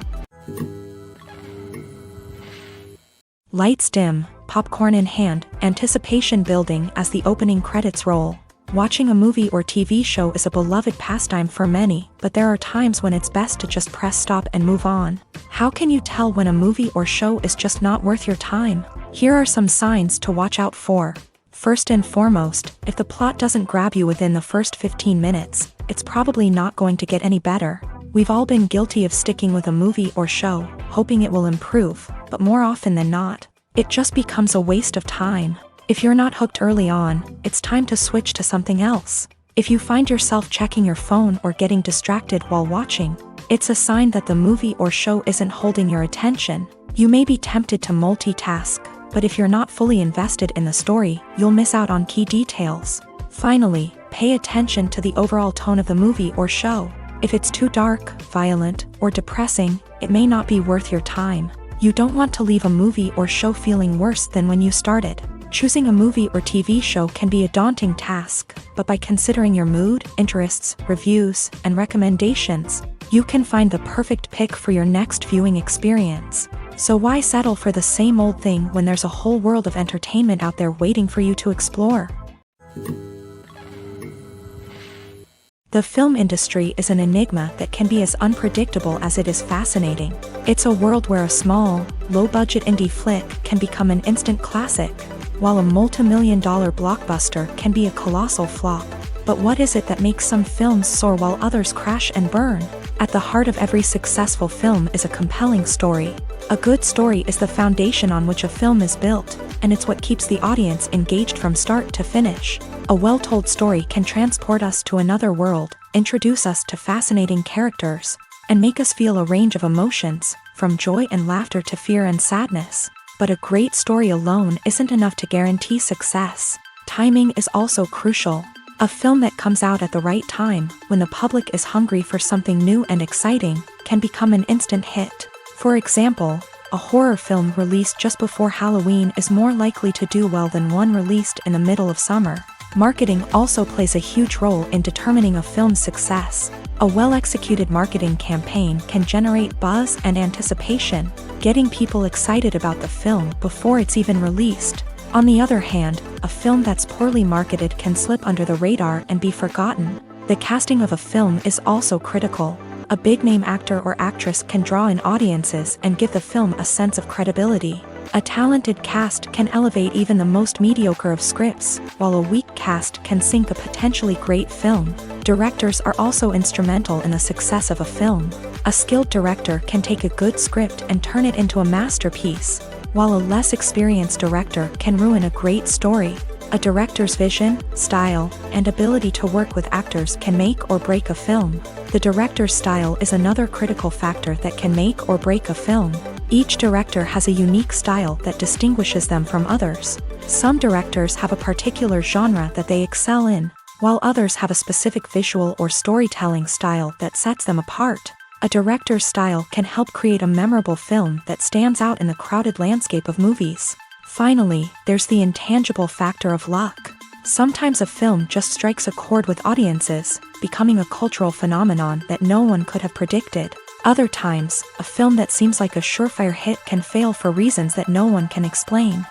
Lights dim, popcorn in hand, anticipation building as the opening credits roll. Watching a movie or TV show is a beloved pastime for many, but there are times when it's best to just press stop and move on. How can you tell when a movie or show is just not worth your time? Here are some signs to watch out for. First and foremost, if the plot doesn't grab you within the first 15 minutes, it's probably not going to get any better. We've all been guilty of sticking with a movie or show, hoping it will improve, but more often than not, it just becomes a waste of time. If you're not hooked early on, it's time to switch to something else. If you find yourself checking your phone or getting distracted while watching, it's a sign that the movie or show isn't holding your attention. You may be tempted to multitask, but if you're not fully invested in the story, you'll miss out on key details. Finally, pay attention to the overall tone of the movie or show. If it's too dark, violent, or depressing, it may not be worth your time. You don't want to leave a movie or show feeling worse than when you started. Choosing a movie or TV show can be a daunting task, but by considering your mood, interests, reviews, and recommendations, you can find the perfect pick for your next viewing experience. So why settle for the same old thing when there's a whole world of entertainment out there waiting for you to explore? The film industry is an enigma that can be as unpredictable as it is fascinating. It's a world where a small, low-budget indie flick can become an instant classic, while a multi-million-dollar blockbuster can be a colossal flop. But what is it that makes some films soar while others crash and burn? At the heart of every successful film is a compelling story. A good story is the foundation on which a film is built, and it's what keeps the audience engaged from start to finish. A well-told story can transport us to another world, introduce us to fascinating characters, and make us feel a range of emotions, from joy and laughter to fear and sadness. But a great story alone isn't enough to guarantee success. Timing is also crucial. A film that comes out at the right time, when the public is hungry for something new and exciting, can become an instant hit. For example, a horror film released just before Halloween is more likely to do well than one released in the middle of summer. Marketing also plays a huge role in determining a film's success. A well-executed marketing campaign can generate buzz and anticipation, getting people excited about the film before it's even released. On the other hand, a film that's poorly marketed can slip under the radar and be forgotten. The casting of a film is also critical. A big-name actor or actress can draw in audiences and give the film a sense of credibility. A talented cast can elevate even the most mediocre of scripts, while a weak cast can sink a potentially great film. Directors are also instrumental in the success of a film. A skilled director can take a good script and turn it into a masterpiece, while a less experienced director can ruin a great story. A director's vision, style, and ability to work with actors can make or break a film. The director's style is another critical factor that can make or break a film. Each director has a unique style that distinguishes them from others. Some directors have a particular genre that they excel in, while others have a specific visual or storytelling style that sets them apart. A director's style can help create a memorable film that stands out in the crowded landscape of movies. Finally, there's the intangible factor of luck. Sometimes a film just strikes a chord with audiences, becoming a cultural phenomenon that no one could have predicted. Other times, a film that seems like a surefire hit can fail for reasons that no one can explain.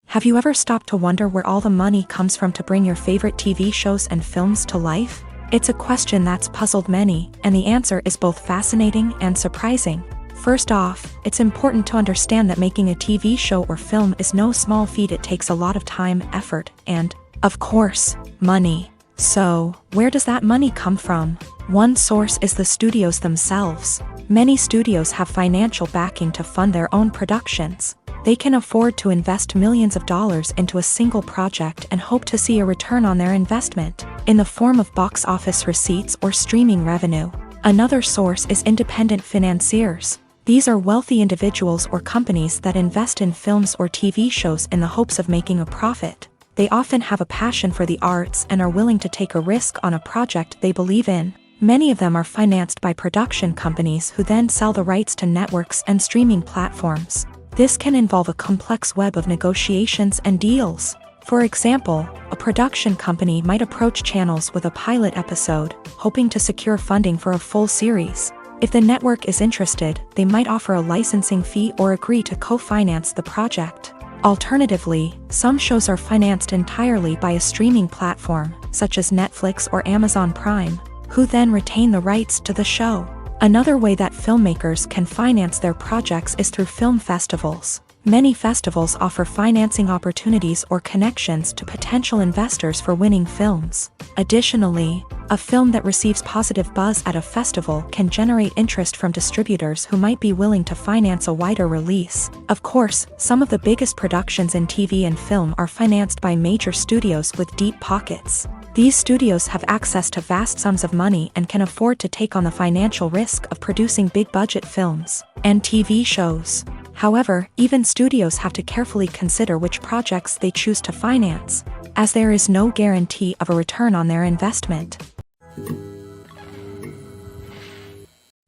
Have you ever stopped to wonder where all the money comes from to bring your favorite TV shows and films to life? It's a question that's puzzled many, and the answer is both fascinating and surprising. First off, it's important to understand that making a TV show or film is no small feat. It takes a lot of time, effort, and, of course, money. So, where does that money come from? One source is the studios themselves. Many studios have financial backing to fund their own productions. They can afford to invest millions of dollars into a single project and hope to see a return on their investment, in the form of box office receipts or streaming revenue. Another source is independent financiers. These are wealthy individuals or companies that invest in films or TV shows in the hopes of making a profit. They often have a passion for the arts and are willing to take a risk on a project they believe in. Many of them are financed by production companies who then sell the rights to networks and streaming platforms. This can involve a complex web of negotiations and deals. For example, a production company might approach channels with a pilot episode, hoping to secure funding for a full series. If the network is interested, they might offer a licensing fee or agree to co-finance the project. Alternatively, some shows are financed entirely by a streaming platform, such as Netflix or Amazon Prime, who then retain the rights to the show. Another way that filmmakers can finance their projects is through film festivals. Many festivals offer financing opportunities or connections to potential investors for winning films. Additionally, a film that receives positive buzz at a festival can generate interest from distributors who might be willing to finance a wider release. Of course, some of the biggest productions in TV and film are financed by major studios with deep pockets. These studios have access to vast sums of money and can afford to take on the financial risk of producing big-budget films and TV shows. However, even studios have to carefully consider which projects they choose to finance, as there is no guarantee of a return on their investment.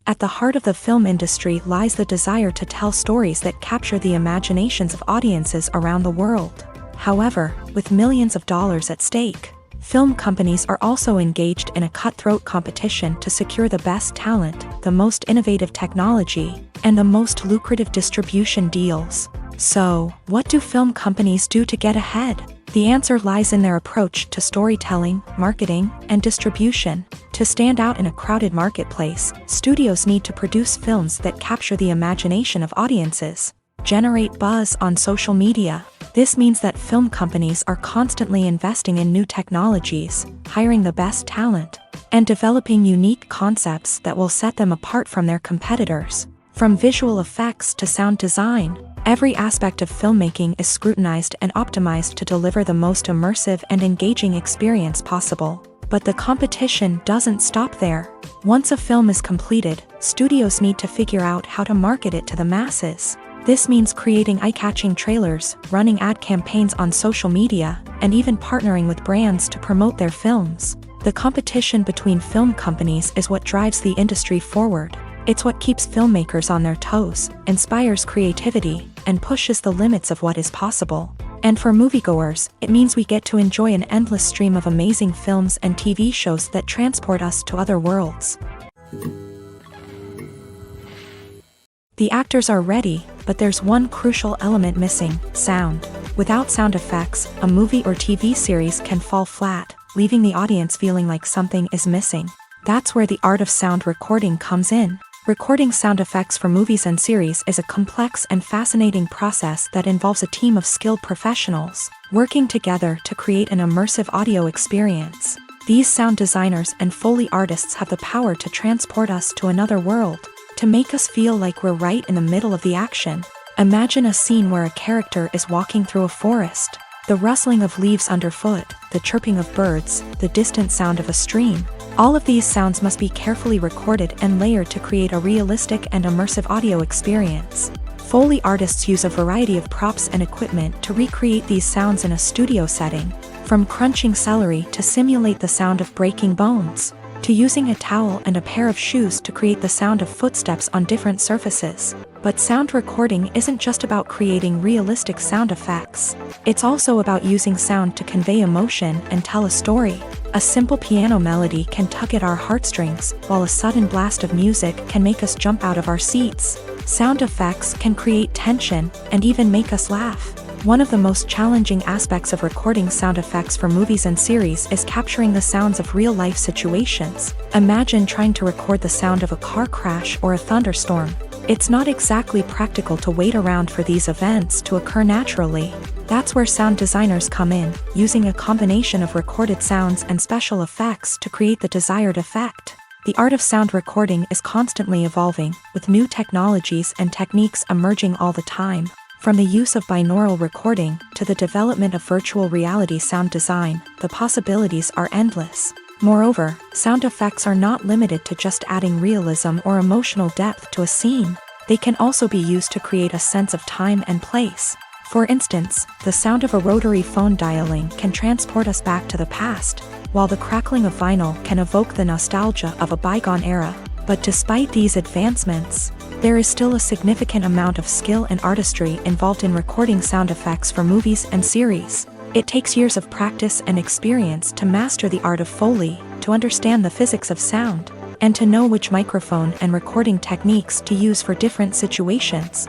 At the heart of the film industry lies the desire to tell stories that capture the imaginations of audiences around the world. However, with millions of dollars at stake, film companies are also engaged in a cutthroat competition to secure the best talent, the most innovative technology, and the most lucrative distribution deals. So, what do film companies do to get ahead? The answer lies in their approach to storytelling, marketing, and distribution. To stand out in a crowded marketplace, studios need to produce films that capture the imagination of audiences, generate buzz on social media. This means that film companies are constantly investing in new technologies, hiring the best talent, and developing unique concepts that will set them apart from their competitors. From visual effects to sound design, every aspect of filmmaking is scrutinized and optimized to deliver the most immersive and engaging experience possible. But the competition doesn't stop there. Once a film is completed, studios need to figure out how to market it to the masses. This means creating eye-catching trailers, running ad campaigns on social media, and even partnering with brands to promote their films. The competition between film companies is what drives the industry forward. It's what keeps filmmakers on their toes, inspires creativity, and pushes the limits of what is possible. And for moviegoers, it means we get to enjoy an endless stream of amazing films and TV shows that transport us to other worlds. The actors are ready, but there's one crucial element missing: sound. Without sound effects, a movie or TV series can fall flat, leaving the audience feeling like something is missing. That's where the art of sound recording comes in. Recording sound effects for movies and series is a complex and fascinating process that involves a team of skilled professionals working together to create an immersive audio experience. These sound designers and Foley artists have the power to transport us to another world, to make us feel like we're right in the middle of the action. Imagine a scene where a character is walking through a forest. The rustling of leaves underfoot, the chirping of birds, the distant sound of a stream. All of these sounds must be carefully recorded and layered to create a realistic and immersive audio experience. Foley artists use a variety of props and equipment to recreate these sounds in a studio setting, from crunching celery to simulate the sound of breaking bones. to using a towel and a pair of shoes to create the sound of footsteps on different surfaces. But sound recording isn't just about creating realistic sound effects. It's also about using sound to convey emotion and tell a story. A simple piano melody can tug at our heartstrings, while a sudden blast of music can make us jump out of our seats. Sound effects can create tension and even make us laugh. One of the most challenging aspects of recording sound effects for movies and series is capturing the sounds of real-life situations. Imagine trying to record the sound of a car crash or a thunderstorm. It's not exactly practical to wait around for these events to occur naturally. That's where sound designers come in, using a combination of recorded sounds and special effects to create the desired effect. The art of sound recording is constantly evolving, with new technologies and techniques emerging all the time. From the use of binaural recording to the development of virtual reality sound design, the possibilities are endless. Moreover, sound effects are not limited to just adding realism or emotional depth to a scene. They can also be used to create a sense of time and place. For instance, the sound of a rotary phone dialing can transport us back to the past, while the crackling of vinyl can evoke the nostalgia of a bygone era. But despite these advancements, there is still a significant amount of skill and artistry involved in recording sound effects for movies and series. It takes years of practice and experience to master the art of Foley, to understand the physics of sound, and to know which microphone and recording techniques to use for different situations.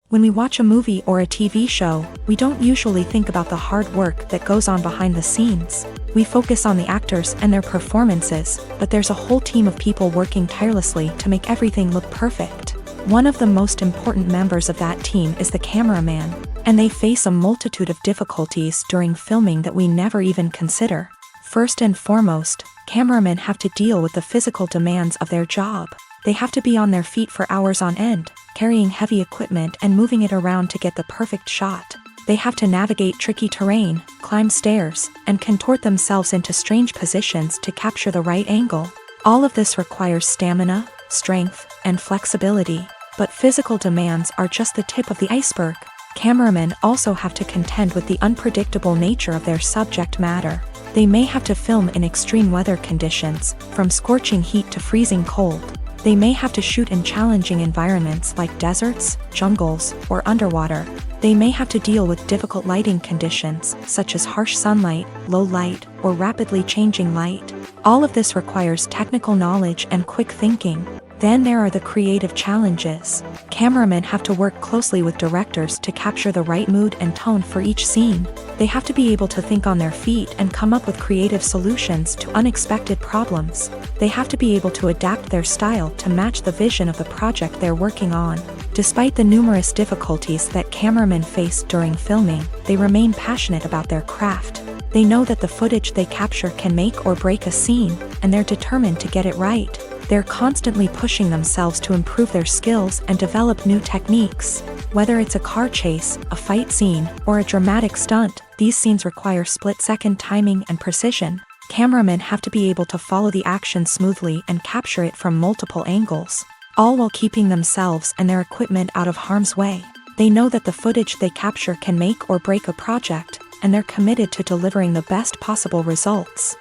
When we watch a movie or a TV show, we don't usually think about the hard work that goes on behind the scenes. We focus on the actors and their performances, but there's a whole team of people working tirelessly to make everything look perfect. One of the most important members of that team is the cameraman, and they face a multitude of difficulties during filming that we never even consider. First and foremost, cameramen have to deal with the physical demands of their job. They have to be on their feet for hours on end, carrying heavy equipment and moving it around to get the perfect shot. They have to navigate tricky terrain, climb stairs, and contort themselves into strange positions to capture the right angle. All of this requires stamina, strength, and flexibility. But physical demands are just the tip of the iceberg. Cameramen also have to contend with the unpredictable nature of their subject matter. They may have to film in extreme weather conditions, from scorching heat to freezing cold. They may have to shoot in challenging environments like deserts, jungles, or underwater. They may have to deal with difficult lighting conditions, such as harsh sunlight, low light, or rapidly changing light. All of this requires technical knowledge and quick thinking. Then there are the creative challenges. Cameramen have to work closely with directors to capture the right mood and tone for each scene. They have to be able to think on their feet and come up with creative solutions to unexpected problems. They have to be able to adapt their style to match the vision of the project they're working on. Despite the numerous difficulties that cameramen face during filming, they remain passionate about their craft. They know that the footage they capture can make or break a scene, and they're determined to get it right. They're constantly pushing themselves to improve their skills and develop new techniques. Whether it's a car chase, a fight scene, or a dramatic stunt, these scenes require split-second timing and precision. Cameramen have to be able to follow the action smoothly and capture it from multiple angles, all while keeping themselves and their equipment out of harm's way. They know that the footage they capture can make or break a project, and they're committed to delivering the best possible results.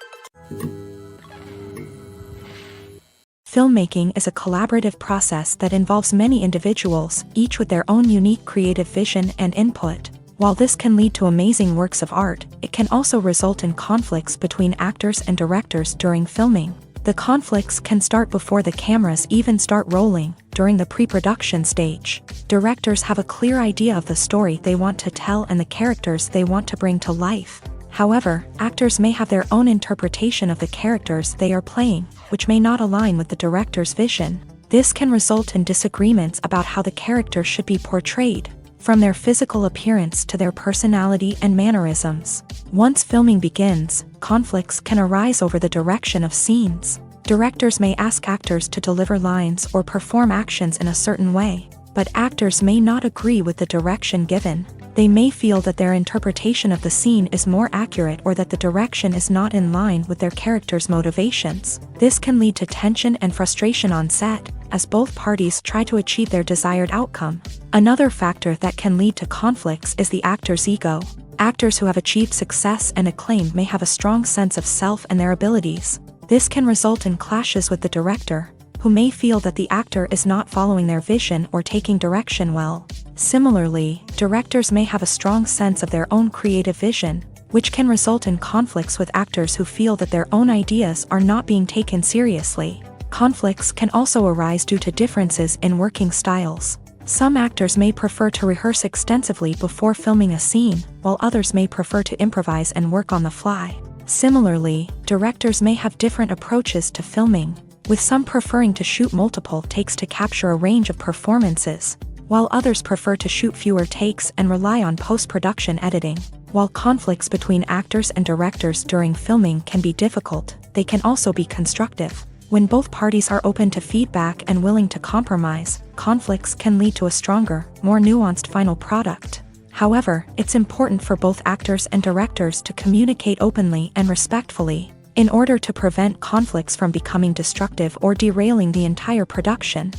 Filmmaking is a collaborative process that involves many individuals, each with their own unique creative vision and input. While this can lead to amazing works of art, it can also result in conflicts between actors and directors during filming. The conflicts can start before the cameras even start rolling, during the pre-production stage. Directors have a clear idea of the story they want to tell and the characters they want to bring to life. However, actors may have their own interpretation of the characters they are playing, which may not align with the director's vision. This can result in disagreements about how the character should be portrayed, from their physical appearance to their personality and mannerisms. Once filming begins, conflicts can arise over the direction of scenes. Directors may ask actors to deliver lines or perform actions in a certain way, but actors may not agree with the direction given. They may feel that their interpretation of the scene is more accurate or that the direction is not in line with their character's motivations. This can lead to tension and frustration on set, as both parties try to achieve their desired outcome. Another factor that can lead to conflicts is the actor's ego. Actors who have achieved success and acclaim may have a strong sense of self and their abilities. This can result in clashes with the director, who may feel that the actor is not following their vision or taking direction well. Similarly, directors may have a strong sense of their own creative vision, which can result in conflicts with actors who feel that their own ideas are not being taken seriously. Conflicts can also arise due to differences in working styles. Some actors may prefer to rehearse extensively before filming a scene, while others may prefer to improvise and work on the fly. Similarly, directors may have different approaches to filming, with some preferring to shoot multiple takes to capture a range of performances, while others prefer to shoot fewer takes and rely on post-production editing. While conflicts between actors and directors during filming can be difficult, they can also be constructive. When both parties are open to feedback and willing to compromise, conflicts can lead to a stronger, more nuanced final product. However, it's important for both actors and directors to communicate openly and respectfully, in order to prevent conflicts from becoming destructive or derailing the entire production.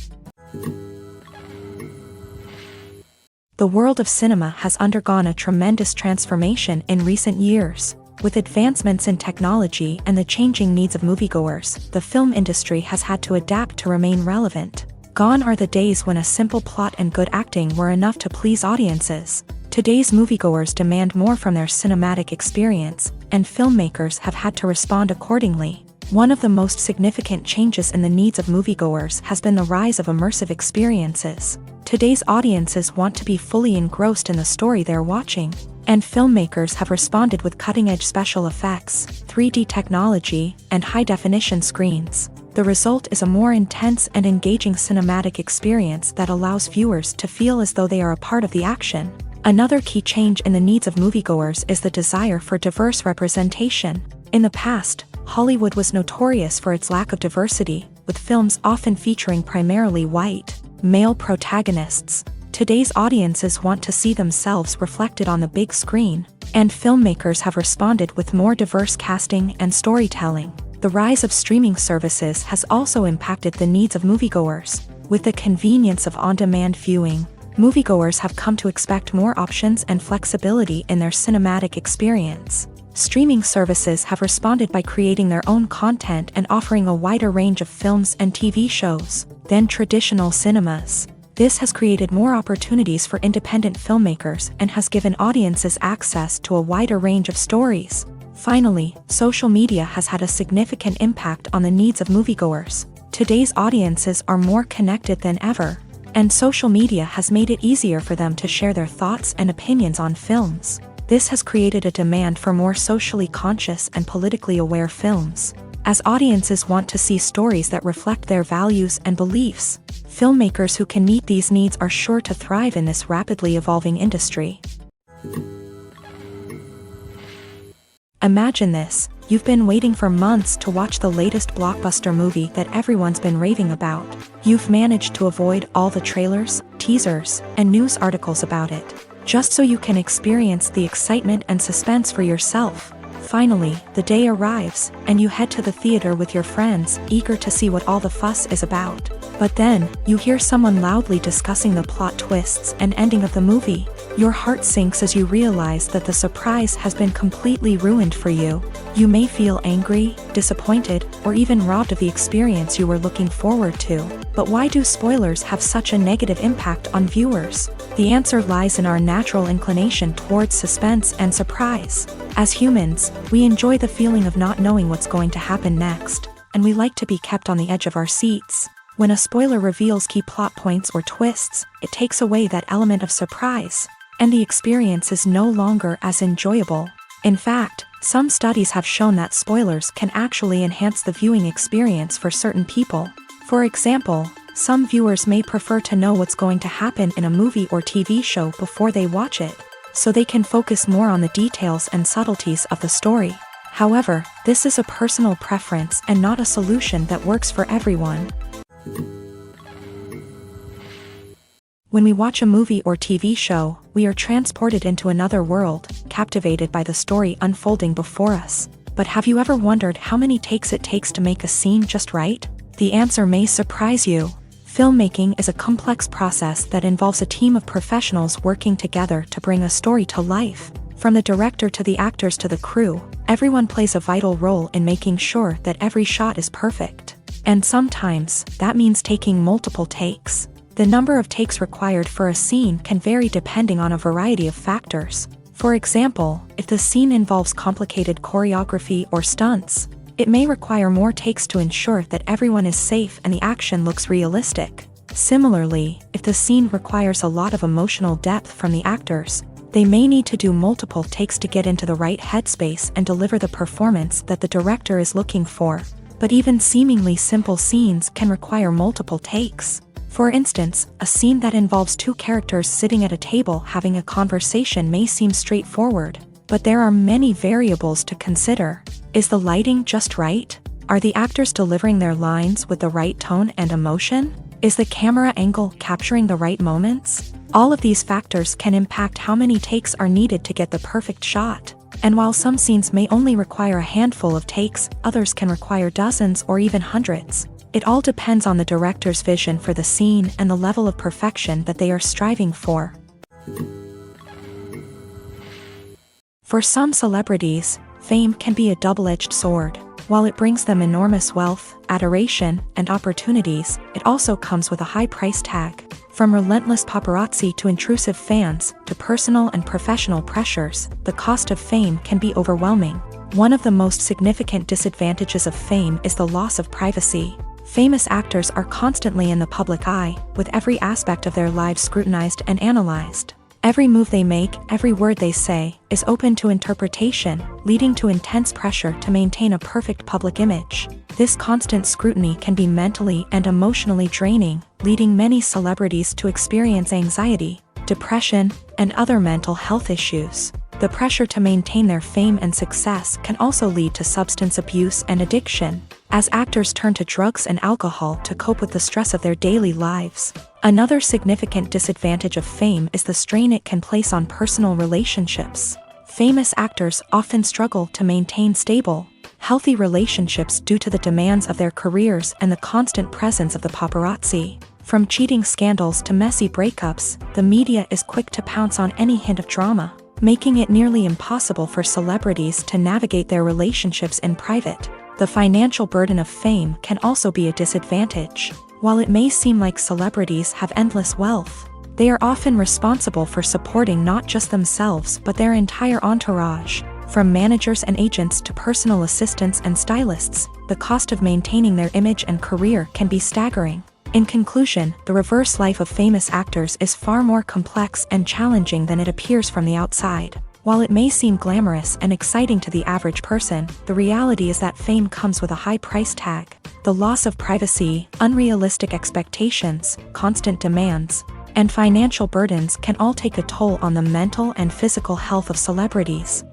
The world of cinema has undergone a tremendous transformation in recent years. With advancements in technology and the changing needs of moviegoers, the film industry has had to adapt to remain relevant. Gone are the days when a simple plot and good acting were enough to please audiences. Today's moviegoers demand more from their cinematic experience, and filmmakers have had to respond accordingly. One of the most significant changes in the needs of moviegoers has been the rise of immersive experiences. Today's audiences want to be fully engrossed in the story they're watching, and filmmakers have responded with cutting-edge special effects, 3D technology, and high-definition screens. The result is a more intense and engaging cinematic experience that allows viewers to feel as though they are a part of the action. Another key change in the needs of moviegoers is the desire for diverse representation. In the past, Hollywood was notorious for its lack of diversity, with films often featuring primarily white, male protagonists. Today's audiences want to see themselves reflected on the big screen, and filmmakers have responded with more diverse casting and storytelling. The rise of streaming services has also impacted the needs of moviegoers. With the convenience of on-demand viewing, moviegoers have come to expect more options and flexibility in their cinematic experience. Streaming services have responded by creating their own content and offering a wider range of films and TV shows than traditional cinemas. This has created more opportunities for independent filmmakers and has given audiences access to a wider range of stories. Finally, social media has had a significant impact on the needs of moviegoers. Today's audiences are more connected than ever, and social media has made it easier for them to share their thoughts and opinions on films. This has created a demand for more socially conscious and politically aware films. As audiences want to see stories that reflect their values and beliefs, filmmakers who can meet these needs are sure to thrive in this rapidly evolving industry. Imagine this: you've been waiting for months to watch the latest blockbuster movie that everyone's been raving about. You've managed to avoid all the trailers, teasers, and news articles about it, just so you can experience the excitement and suspense for yourself. Finally, the day arrives, and you head to the theater with your friends, eager to see what all the fuss is about. But then, you hear someone loudly discussing the plot twists and ending of the movie. Your heart sinks as you realize that the surprise has been completely ruined for you. You may feel angry, disappointed, or even robbed of the experience you were looking forward to. But why do spoilers have such a negative impact on viewers? The answer lies in our natural inclination towards suspense and surprise. As humans, we enjoy the feeling of not knowing what's going to happen next, and we like to be kept on the edge of our seats. When a spoiler reveals key plot points or twists, it takes away that element of surprise, and the experience is no longer as enjoyable. In fact, some studies have shown that spoilers can actually enhance the viewing experience for certain people. For example, some viewers may prefer to know what's going to happen in a movie or TV show before they watch it, so they can focus more on the details and subtleties of the story. However, this is a personal preference and not a solution that works for everyone. When we watch a movie or TV show, we are transported into another world, captivated by the story unfolding before us. But have you ever wondered how many takes it takes to make a scene just right? The answer may surprise you. Filmmaking is a complex process that involves a team of professionals working together to bring a story to life. From the director to the actors to the crew, everyone plays a vital role in making sure that every shot is perfect. And sometimes, that means taking multiple takes. The number of takes required for a scene can vary depending on a variety of factors. For example, if the scene involves complicated choreography or stunts, it may require more takes to ensure that everyone is safe and the action looks realistic. Similarly, if the scene requires a lot of emotional depth from the actors, they may need to do multiple takes to get into the right headspace and deliver the performance that the director is looking for. But even seemingly simple scenes can require multiple takes. For instance, a scene that involves two characters sitting at a table having a conversation may seem straightforward, but there are many variables to consider. Is the lighting just right? Are the actors delivering their lines with the right tone and emotion? Is the camera angle capturing the right moments? All of these factors can impact how many takes are needed to get the perfect shot. And while some scenes may only require a handful of takes, others can require dozens or even hundreds. It all depends on the director's vision for the scene and the level of perfection that they are striving for. For some celebrities, fame can be a double-edged sword. While it brings them enormous wealth, adoration, and opportunities, it also comes with a high price tag. From relentless paparazzi to intrusive fans, to personal and professional pressures, the cost of fame can be overwhelming. One of the most significant disadvantages of fame is the loss of privacy. Famous actors are constantly in the public eye, with every aspect of their lives scrutinized and analyzed. Every move they make, every word they say, is open to interpretation, leading to intense pressure to maintain a perfect public image. This constant scrutiny can be mentally and emotionally draining, leading many celebrities to experience anxiety, depression, and other mental health issues. The pressure to maintain their fame and success can also lead to substance abuse and addiction, as actors turn to drugs and alcohol to cope with the stress of their daily lives. Another significant disadvantage of fame is the strain it can place on personal relationships. Famous actors often struggle to maintain stable, healthy relationships due to the demands of their careers and the constant presence of the paparazzi. From cheating scandals to messy breakups, the media is quick to pounce on any hint of drama, making it nearly impossible for celebrities to navigate their relationships in private. The financial burden of fame can also be a disadvantage. While it may seem like celebrities have endless wealth, they are often responsible for supporting not just themselves but their entire entourage. From managers and agents to personal assistants and stylists, the cost of maintaining their image and career can be staggering. In conclusion, the reverse life of famous actors is far more complex and challenging than it appears from the outside. While it may seem glamorous and exciting to the average person, the reality is that fame comes with a high price tag. The loss of privacy, unrealistic expectations, constant demands, and financial burdens can all take a toll on the mental and physical health of celebrities.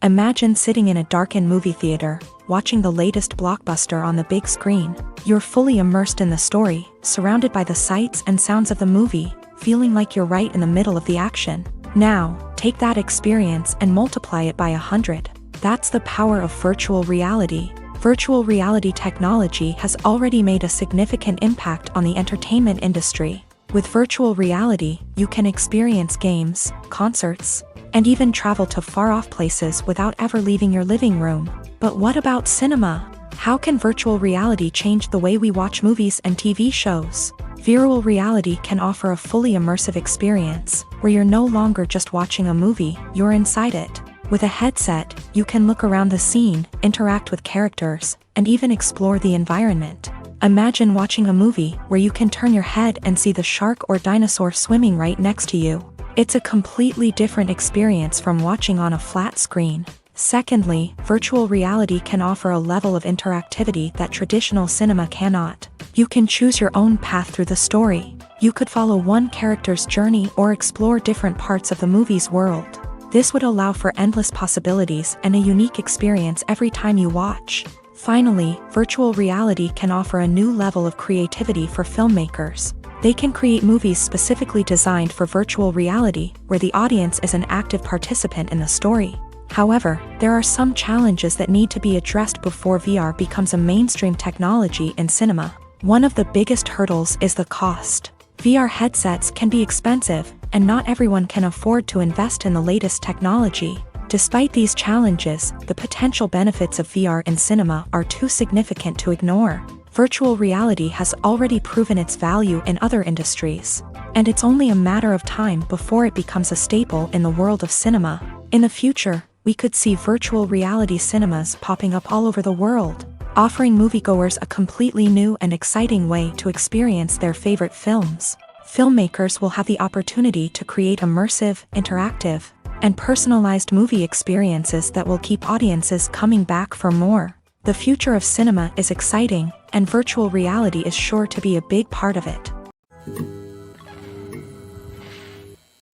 Imagine sitting in a darkened movie theater, watching the latest blockbuster on the big screen. You're fully immersed in the story, surrounded by the sights and sounds of the movie, feeling like you're right in the middle of the action. Now, take that experience and multiply it by 100. That's the power of virtual reality. Virtual reality technology has already made a significant impact on the entertainment industry. With virtual reality, you can experience games, concerts, and even travel to far-off places without ever leaving your living room. But what about cinema? How can virtual reality change the way we watch movies and TV shows? Virtual reality can offer a fully immersive experience, where you're no longer just watching a movie, you're inside it. With a headset, you can look around the scene, interact with characters, and even explore the environment. Imagine watching a movie where you can turn your head and see the shark or dinosaur swimming right next to you. It's a completely different experience from watching on a flat screen. Secondly, virtual reality can offer a level of interactivity that traditional cinema cannot. You can choose your own path through the story. You could follow one character's journey or explore different parts of the movie's world. This would allow for endless possibilities and a unique experience every time you watch. Finally, virtual reality can offer a new level of creativity for filmmakers. They can create movies specifically designed for virtual reality, where the audience is an active participant in the story. However, there are some challenges that need to be addressed before VR becomes a mainstream technology in cinema. One of the biggest hurdles is the cost. VR headsets can be expensive, and not everyone can afford to invest in the latest technology. Despite these challenges, the potential benefits of VR in cinema are too significant to ignore. Virtual reality has already proven its value in other industries, and it's only a matter of time before it becomes a staple in the world of cinema. In the future, we could see virtual reality cinemas popping up all over the world, offering moviegoers a completely new and exciting way to experience their favorite films. Filmmakers will have the opportunity to create immersive, interactive, and personalized movie experiences that will keep audiences coming back for more. The future of cinema is exciting, and virtual reality is sure to be a big part of it.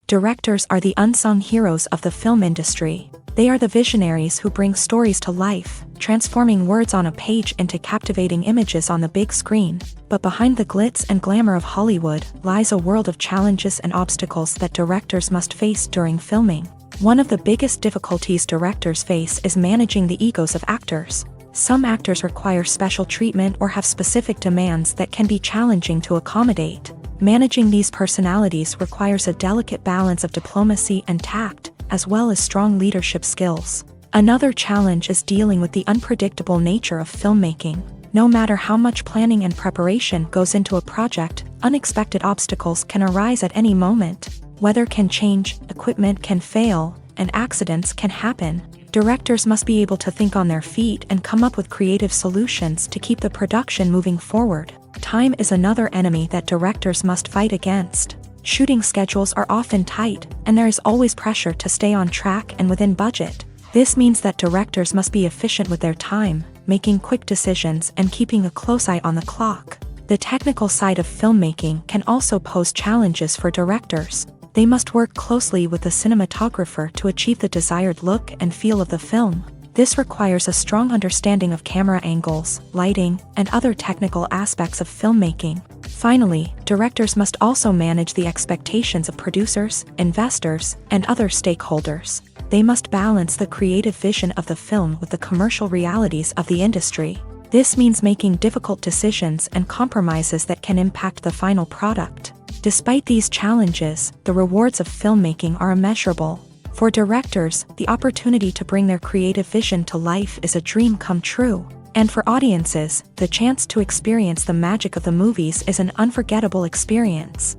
Directors are the unsung heroes of the film industry. They are the visionaries who bring stories to life, transforming words on a page into captivating images on the big screen. But behind the glitz and glamour of Hollywood lies a world of challenges and obstacles that directors must face during filming. One of the biggest difficulties directors face is managing the egos of actors. Some actors require special treatment or have specific demands that can be challenging to accommodate. Managing these personalities requires a delicate balance of diplomacy and tact, as well as strong leadership skills. Another challenge is dealing with the unpredictable nature of filmmaking. No matter how much planning and preparation goes into a project, unexpected obstacles can arise at any moment. Weather can change, equipment can fail, and accidents can happen. Directors must be able to think on their feet and come up with creative solutions to keep the production moving forward. Time is another enemy that directors must fight against. Shooting schedules are often tight, and there is always pressure to stay on track and within budget. This means that directors must be efficient with their time, making quick decisions and keeping a close eye on the clock. The technical side of filmmaking can also pose challenges for directors. They must work closely with the cinematographer to achieve the desired look and feel of the film. This requires a strong understanding of camera angles, lighting, and other technical aspects of filmmaking. Finally, directors must also manage the expectations of producers, investors, and other stakeholders. They must balance the creative vision of the film with the commercial realities of the industry. This means making difficult decisions and compromises that can impact the final product. Despite these challenges, the rewards of filmmaking are immeasurable. For directors, the opportunity to bring their creative vision to life is a dream come true. And for audiences, the chance to experience the magic of the movies is an unforgettable experience.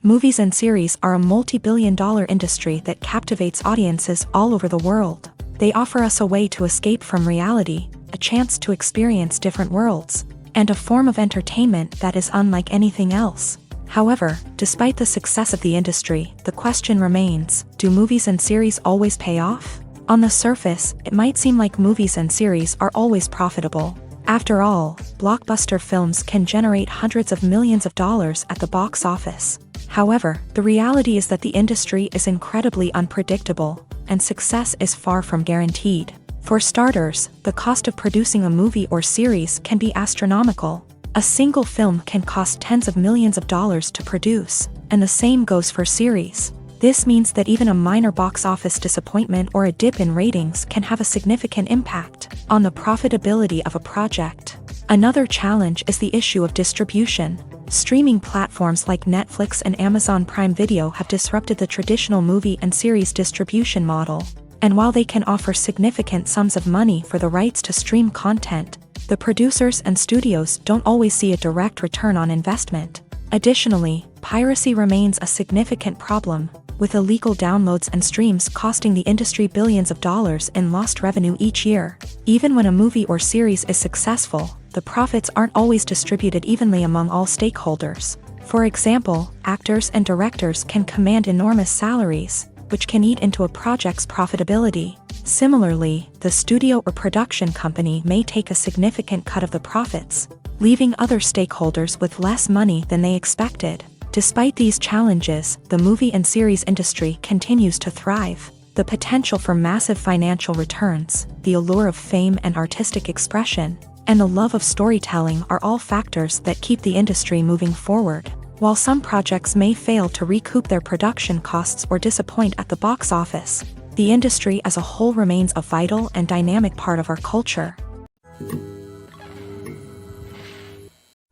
Movies and series are a multi-billion-dollar industry that captivates audiences all over the world. They offer us a way to escape from reality, a chance to experience different worlds, and a form of entertainment that is unlike anything else. However, despite the success of the industry, the question remains, do movies and series always pay off? On the surface, it might seem like movies and series are always profitable. After all, blockbuster films can generate hundreds of millions of dollars at the box office. However, the reality is that the industry is incredibly unpredictable, and success is far from guaranteed. For starters, the cost of producing a movie or series can be astronomical. A single film can cost tens of millions of dollars to produce, and the same goes for series. This means that even a minor box office disappointment or a dip in ratings can have a significant impact on the profitability of a project. Another challenge is the issue of distribution. Streaming platforms like Netflix and Amazon Prime Video have disrupted the traditional movie and series distribution model. And while they can offer significant sums of money for the rights to stream content, the producers and studios don't always see a direct return on investment. Additionally, piracy remains a significant problem, with illegal downloads and streams costing the industry billions of dollars in lost revenue each year. Even when a movie or series is successful, the profits aren't always distributed evenly among all stakeholders. For example, actors and directors can command enormous salaries, which can eat into a project's profitability. Similarly, the studio or production company may take a significant cut of the profits, leaving other stakeholders with less money than they expected. Despite these challenges, the movie and series industry continues to thrive. The potential for massive financial returns, the allure of fame and artistic expression, and the love of storytelling are all factors that keep the industry moving forward. While some projects may fail to recoup their production costs or disappoint at the box office, the industry as a whole remains a vital and dynamic part of our culture.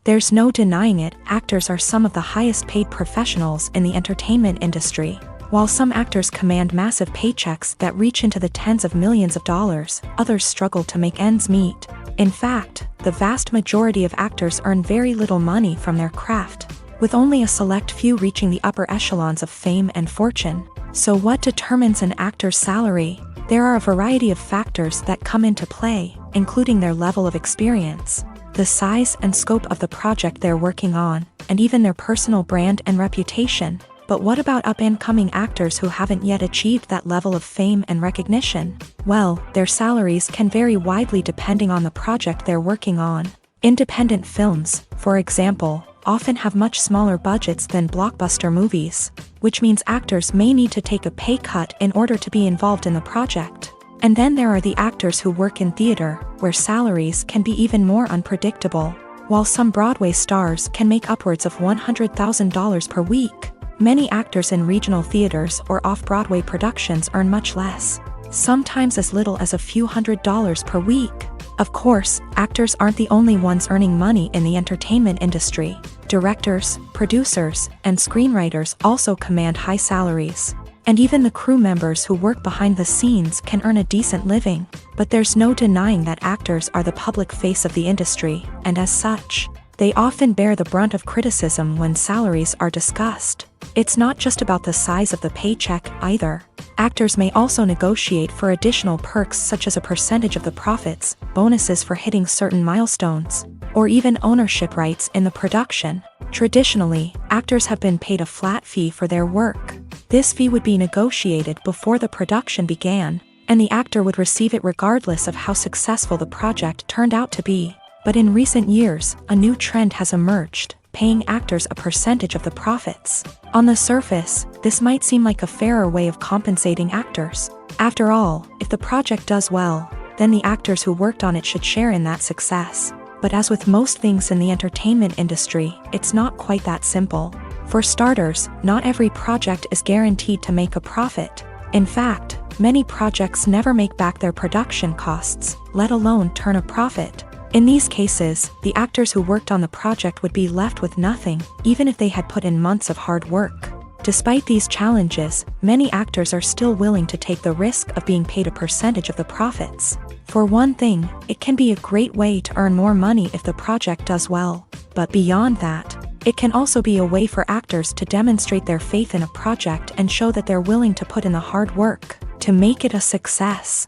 There's no denying it, actors are some of the highest paid professionals in the entertainment industry. While some actors command massive paychecks that reach into the tens of millions of dollars, others struggle to make ends meet. In fact, the vast majority of actors earn very little money from their craft, with only a select few reaching the upper echelons of fame and fortune. So what determines an actor's salary? There are a variety of factors that come into play, including their level of experience, the size and scope of the project they're working on, and even their personal brand and reputation. But what about up-and-coming actors who haven't yet achieved that level of fame and recognition? Well, their salaries can vary widely depending on the project they're working on. Independent films, for example, often have much smaller budgets than blockbuster movies, which means actors may need to take a pay cut in order to be involved in the project. And then there are the actors who work in theater, where salaries can be even more unpredictable. While some Broadway stars can make upwards of $100,000 per week, many actors in regional theaters or off-Broadway productions earn much less, sometimes as little as a few $100s per week. Of course, actors aren't the only ones earning money in the entertainment industry. Directors, producers, and screenwriters also command high salaries. And even the crew members who work behind the scenes can earn a decent living. But there's no denying that actors are the public face of the industry, and as such, they often bear the brunt of criticism when salaries are discussed. It's not just about the size of the paycheck, either. Actors may also negotiate for additional perks such as a percentage of the profits, bonuses for hitting certain milestones, or even ownership rights in the production. Traditionally, actors have been paid a flat fee for their work. This fee would be negotiated before the production began, and the actor would receive it regardless of how successful the project turned out to be. But in recent years, a new trend has emerged, paying actors a percentage of the profits. On the surface, this might seem like a fairer way of compensating actors. After all, if the project does well, then the actors who worked on it should share in that success. But as with most things in the entertainment industry, it's not quite that simple. For starters, not every project is guaranteed to make a profit. In fact, many projects never make back their production costs, let alone turn a profit. In these cases, the actors who worked on the project would be left with nothing, even if they had put in months of hard work. Despite these challenges, many actors are still willing to take the risk of being paid a percentage of the profits. For one thing, it can be a great way to earn more money if the project does well. But beyond that, it can also be a way for actors to demonstrate their faith in a project and show that they're willing to put in the hard work to make it a success.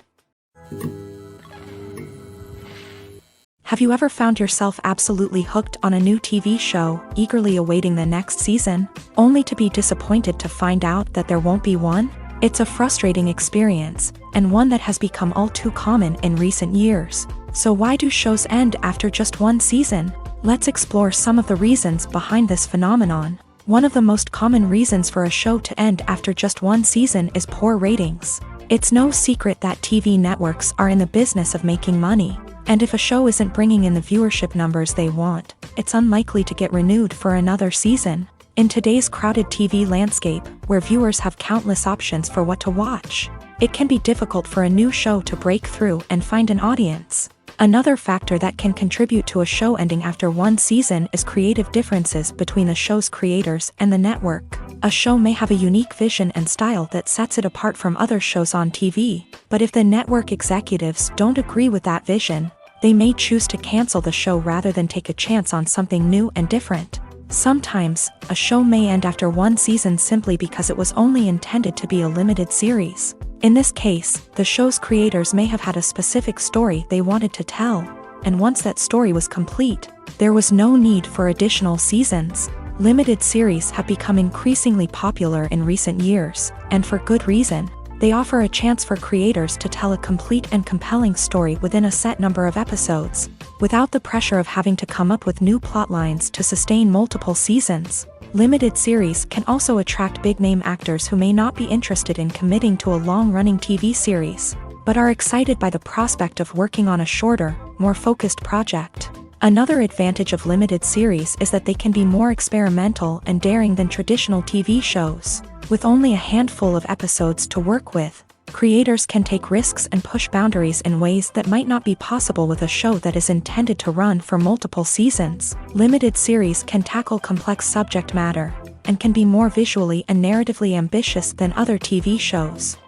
Have you ever found yourself absolutely hooked on a new TV show, eagerly awaiting the next season, only to be disappointed to find out that there won't be one? It's a frustrating experience, and one that has become all too common in recent years. So why do shows end after just one season? Let's explore some of the reasons behind this phenomenon. One of the most common reasons for a show to end after just one season is poor ratings. It's no secret that TV networks are in the business of making money. And if a show isn't bringing in the viewership numbers they want, it's unlikely to get renewed for another season. In today's crowded TV landscape, where viewers have countless options for what to watch, it can be difficult for a new show to break through and find an audience. Another factor that can contribute to a show ending after one season is creative differences between the show's creators and the network. A show may have a unique vision and style that sets it apart from other shows on TV, but if the network executives don't agree with that vision, they may choose to cancel the show rather than take a chance on something new and different. Sometimes, a show may end after one season simply because it was only intended to be a limited series. In this case, the show's creators may have had a specific story they wanted to tell, and once that story was complete, there was no need for additional seasons. Limited series have become increasingly popular in recent years, and for good reason. They offer a chance for creators to tell a complete and compelling story within a set number of episodes, without the pressure of having to come up with new plotlines to sustain multiple seasons. Limited series can also attract big-name actors who may not be interested in committing to a long-running TV series, but are excited by the prospect of working on a shorter, more focused project. Another advantage of limited series is that they can be more experimental and daring than traditional TV shows. With only a handful of episodes to work with, creators can take risks and push boundaries in ways that might not be possible with a show that is intended to run for multiple seasons. Limited series can tackle complex subject matter, and can be more visually and narratively ambitious than other TV shows.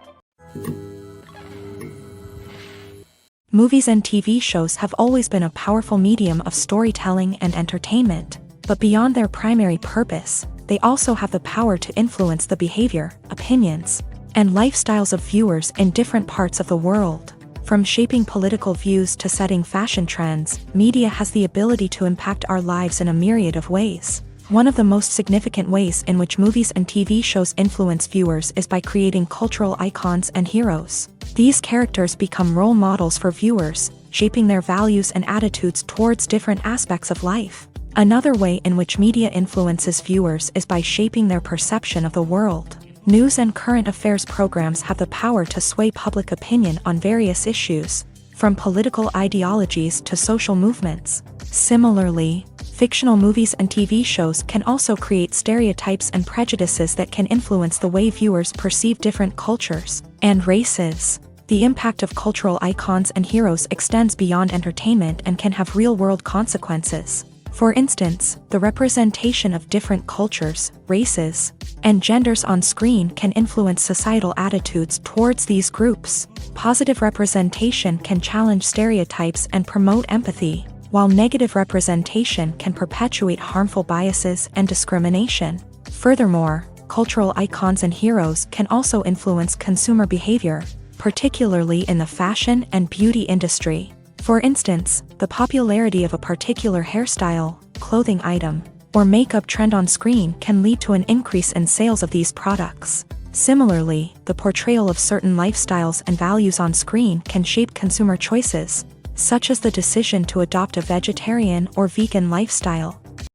Movies and TV shows have always been a powerful medium of storytelling and entertainment, but beyond their primary purpose, they also have the power to influence the behavior, opinions, and lifestyles of viewers in different parts of the world. From shaping political views to setting fashion trends, media has the ability to impact our lives in a myriad of ways. One of the most significant ways in which movies and TV shows influence viewers is by creating cultural icons and heroes. These characters become role models for viewers, shaping their values and attitudes towards different aspects of life. Another way in which media influences viewers is by shaping their perception of the world. News and current affairs programs have the power to sway public opinion on various issues, from political ideologies to social movements. Similarly, fictional movies and TV shows can also create stereotypes and prejudices that can influence the way viewers perceive different cultures and races. The impact of cultural icons and heroes extends beyond entertainment and can have real-world consequences. For instance, the representation of different cultures, races, and genders on screen can influence societal attitudes towards these groups. Positive representation can challenge stereotypes and promote empathy, while negative representation can perpetuate harmful biases and discrimination. Furthermore, cultural icons and heroes can also influence consumer behavior, particularly in the fashion and beauty industry. For instance, the popularity of a particular hairstyle, clothing item, or makeup trend on screen can lead to an increase in sales of these products. Similarly, the portrayal of certain lifestyles and values on screen can shape consumer choices, such as the decision to adopt a vegetarian or vegan lifestyle.